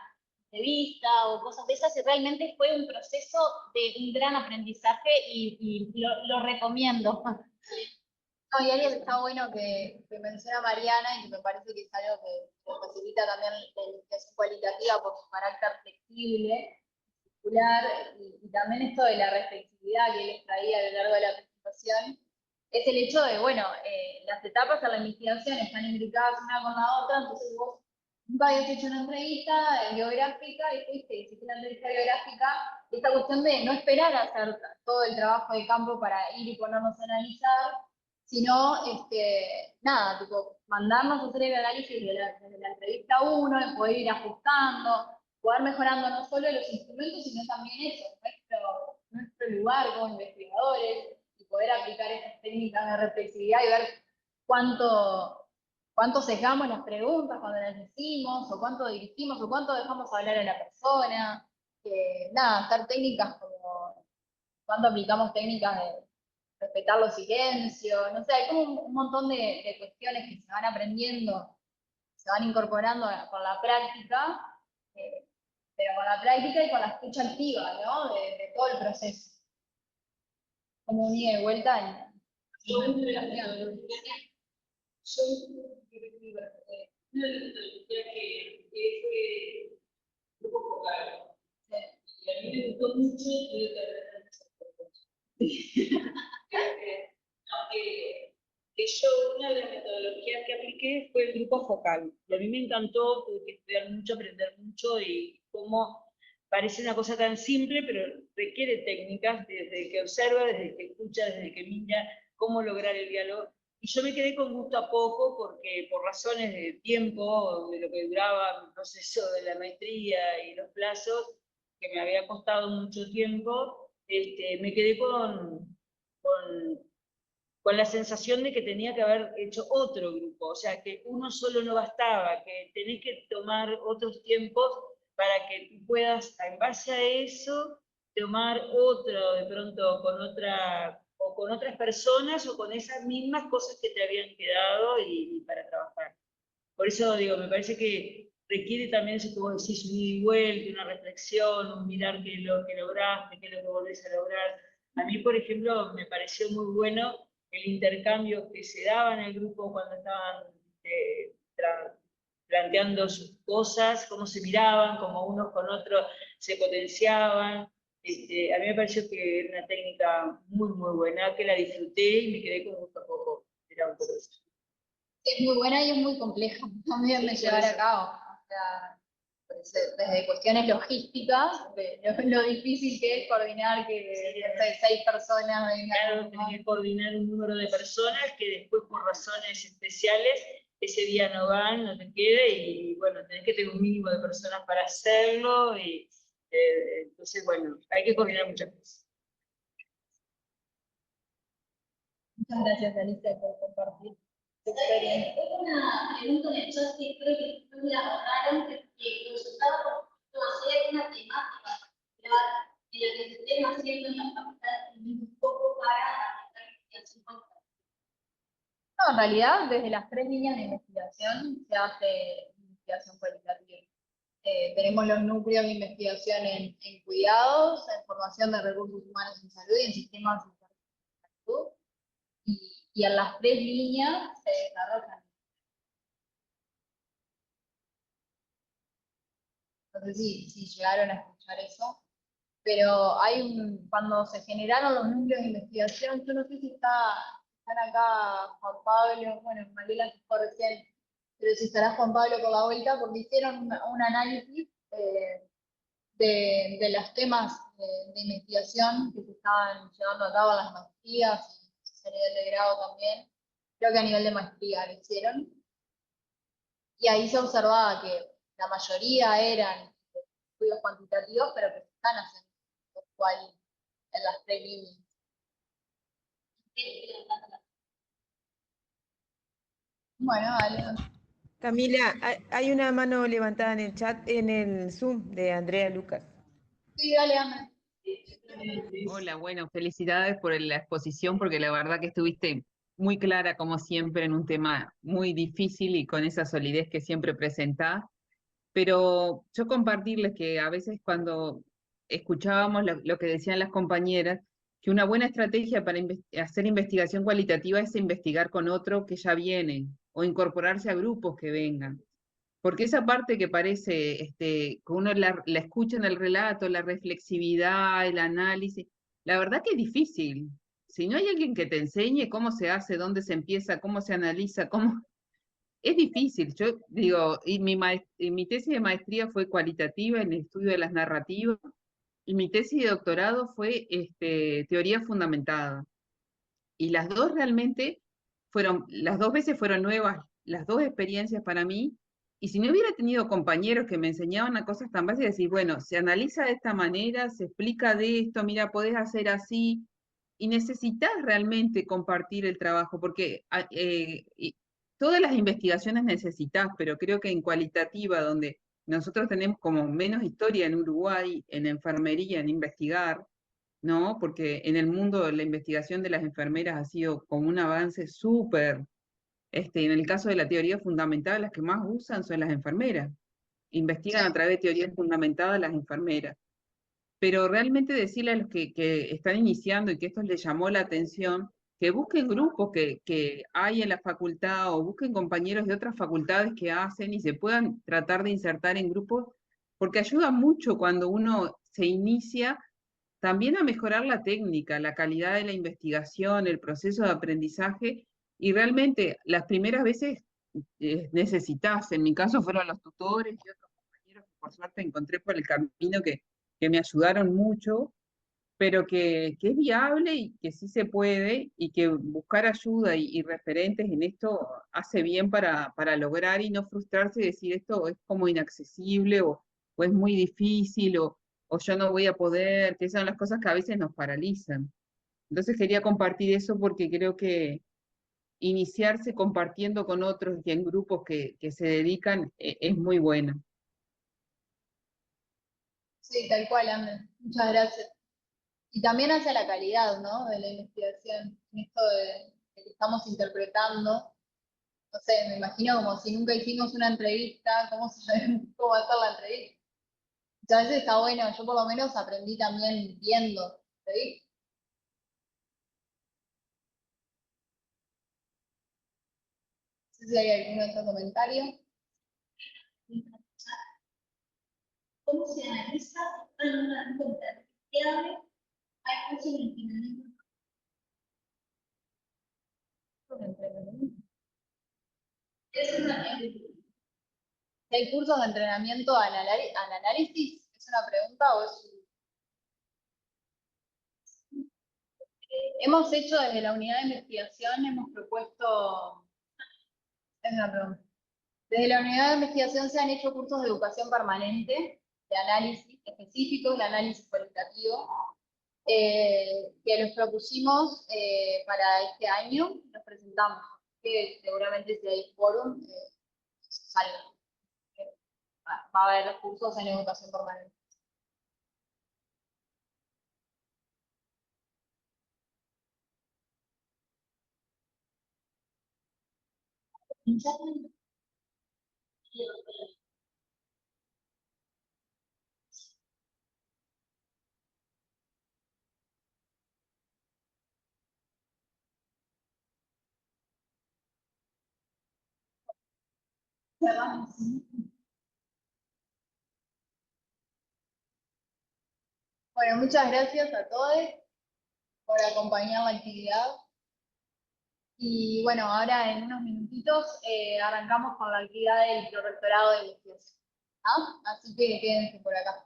entrevista o cosas de esas, y realmente fue un proceso de un gran aprendizaje y lo recomiendo. No, y alguien está bueno que menciona Mariana y que me parece que es algo que facilita también la investigación cualitativa por su carácter flexible, circular, y también esto de la reflexividad que les traía a lo largo de la presentación, es el hecho de, bueno, las etapas de la investigación están imbricadas una con la otra, entonces vos nunca habías hecho una entrevista biográfica y fuiste, hiciste una entrevista biográfica, esta cuestión de no esperar a hacer todo el trabajo de campo para ir y ponernos a analizar, sino, nada, tipo, mandarnos a hacer el análisis de la entrevista 1, y poder ir ajustando, poder mejorando no solo los instrumentos, sino también eso, nuestro lugar como investigadores, y poder aplicar esas técnicas de reflexividad y ver cuánto sesgamos las preguntas cuando las decimos, o cuánto dirigimos, o cuánto dejamos hablar a la persona. Nada, hacer técnicas como, cuánto aplicamos técnicas de respetar los silencios, no sé, hay como un montón de cuestiones que se van aprendiendo, se van incorporando con la práctica, pero con la práctica y con la escucha activa, ¿no? De todo el proceso. Como un ida y vuelta en investigación. Yo una de las que fue grupo focal. Y a mí me gustó mucho y que yo, una de las metodologías que apliqué fue el grupo focal. Y a mí me encantó, tuve que estudiar mucho, aprender mucho, y cómo parece una cosa tan simple, pero requiere técnicas desde que observa, desde que escucha, desde que mira, cómo lograr el diálogo. Y yo me quedé con gusto a poco porque por razones de tiempo, de lo que duraba mi proceso de la maestría y los plazos, que me había costado mucho tiempo, me quedé con la sensación de que tenía que haber hecho otro grupo, o sea, que uno solo no bastaba, que tenés que tomar otros tiempos para que tú puedas, en base a eso, tomar otro, de pronto con con otras personas o con esas mismas cosas que te habían quedado y para trabajar. Por eso digo, me parece que requiere también eso que vos decís, un ida y vuelta, una reflexión, un mirar qué es lo que lograste, qué es lo que volvés a lograr. A mí, por ejemplo, me pareció muy bueno el intercambio que se daba en el grupo cuando estaban planteando sus cosas, cómo se miraban, cómo unos con otros se potenciaban. A mí me pareció que era una técnica muy, muy buena, que la disfruté y me quedé con gusto a poco. Era un poco eso. Es muy buena y es muy compleja también de llevar a cabo. O sea, desde cuestiones logísticas, de lo difícil que es coordinar que 6 personas vengan. Claro, tenés que coordinar un número de personas que después por razones especiales ese día no van, no te quede, y bueno, tenés que tener un mínimo de personas para hacerlo, y entonces bueno, hay que coordinar muchas cosas. Muchas gracias, Alicia, por compartir tu experiencia. Tengo una pregunta en el chat que creo que no me la abordaron, que los resultados por hacer una temática en la que se estén haciendo en la facultad un poco para la investigación. No, en realidad, desde las 3 líneas de investigación se hace investigación cualitativa. Tenemos los núcleos de investigación en cuidados, en formación de recursos humanos en salud y en sistemas de salud. Y en las 3 líneas se desarrollan. No sé si llegaron a escuchar eso, pero cuando se generaron los núcleos de investigación, yo no sé si está están acá Juan Pablo, bueno, Mariela se fue recién, pero si estará Juan Pablo por la vuelta, porque hicieron un análisis de los temas de investigación que se estaban llevando a cabo en las maestrías y a nivel de grado también. Creo que a nivel de maestría lo hicieron. Y ahí se observaba que la mayoría eran estudios cuantitativos, pero que se están haciendo lo cual en las tres líneas. Bueno, vale. Camila, hay una mano levantada en el chat, en el Zoom de Andrea Lucas. Sí, dale, Ana. Hola, bueno, felicidades por la exposición porque la verdad que estuviste muy clara como siempre en un tema muy difícil y con esa solidez que siempre presentás. Pero yo compartirles que a veces cuando escuchábamos lo que decían las compañeras, que una buena estrategia para hacer investigación cualitativa es investigar con otro que ya viene o incorporarse a grupos que vengan. Porque esa parte que parece, que uno la escucha en el relato, la reflexividad, el análisis, la verdad que es difícil. Si no hay alguien que te enseñe cómo se hace, dónde se empieza, cómo se analiza, cómo... Es difícil. Yo digo, y mi tesis de maestría fue cualitativa en el estudio de las narrativas, y mi tesis de doctorado fue teoría fundamentada. Y las dos realmente las dos veces fueron nuevas, las dos experiencias para mí. Y si no hubiera tenido compañeros que me enseñaban a cosas tan básicas, decir, bueno, se analiza de esta manera, se explica de esto, mira, podés hacer así, y necesitas realmente compartir el trabajo, porque todas las investigaciones necesitas, pero creo que en cualitativa, donde nosotros tenemos como menos historia en Uruguay, en enfermería, en investigar, ¿no? Porque en el mundo la investigación de las enfermeras ha sido como un avance súper, en el caso de la teoría fundamental, las que más usan son las enfermeras. Investigan a través de teorías fundamentadas las enfermeras. Pero realmente decirle a los que están iniciando y que esto les llamó la atención, que busquen grupos que hay en la facultad o busquen compañeros de otras facultades que hacen y se puedan tratar de insertar en grupos, porque ayuda mucho cuando uno se inicia también a mejorar la técnica, la calidad de la investigación, el proceso de aprendizaje, y realmente las primeras veces necesitas, en mi caso fueron los tutores y otros compañeros que por suerte encontré por el camino que me ayudaron mucho, pero que es viable y que sí se puede, y que buscar ayuda y referentes en esto hace bien para lograr y no frustrarse y decir esto es como inaccesible o es muy difícil o yo no voy a poder, que esas son las cosas que a veces nos paralizan. Entonces quería compartir eso porque creo que iniciarse compartiendo con otros y en grupos que se dedican es muy bueno. Sí, tal cual, Ana. Muchas gracias. Y también hacia la calidad, ¿no? De la investigación, en esto de que estamos interpretando. No sé, me imagino como si nunca hicimos una entrevista, ¿cómo sabemos cómo hacer la entrevista? Muchas veces está bueno, yo por lo menos aprendí también viendo entrevistas. No sé si hay algún otro comentario. ¿Cómo se analiza en una cuenta clave? Hay cursos de entrenamiento. Es una ¿Hay cursos de entrenamiento al análisis? ¿Es una pregunta o es Hemos hecho desde la unidad de investigación, hemos propuesto, es una pregunta. Desde la unidad de investigación se han hecho cursos de educación permanente, de análisis específicos, de análisis cualitativo, que los propusimos para este año, los presentamos, que seguramente si hay fórum, salga. Va a haber cursos en educación permanente. Bueno, muchas gracias a todos por acompañar la actividad. Y bueno, ahora en unos minutitos arrancamos con la actividad del prorectorado de investigación. ¿No? Así que quédense por acá.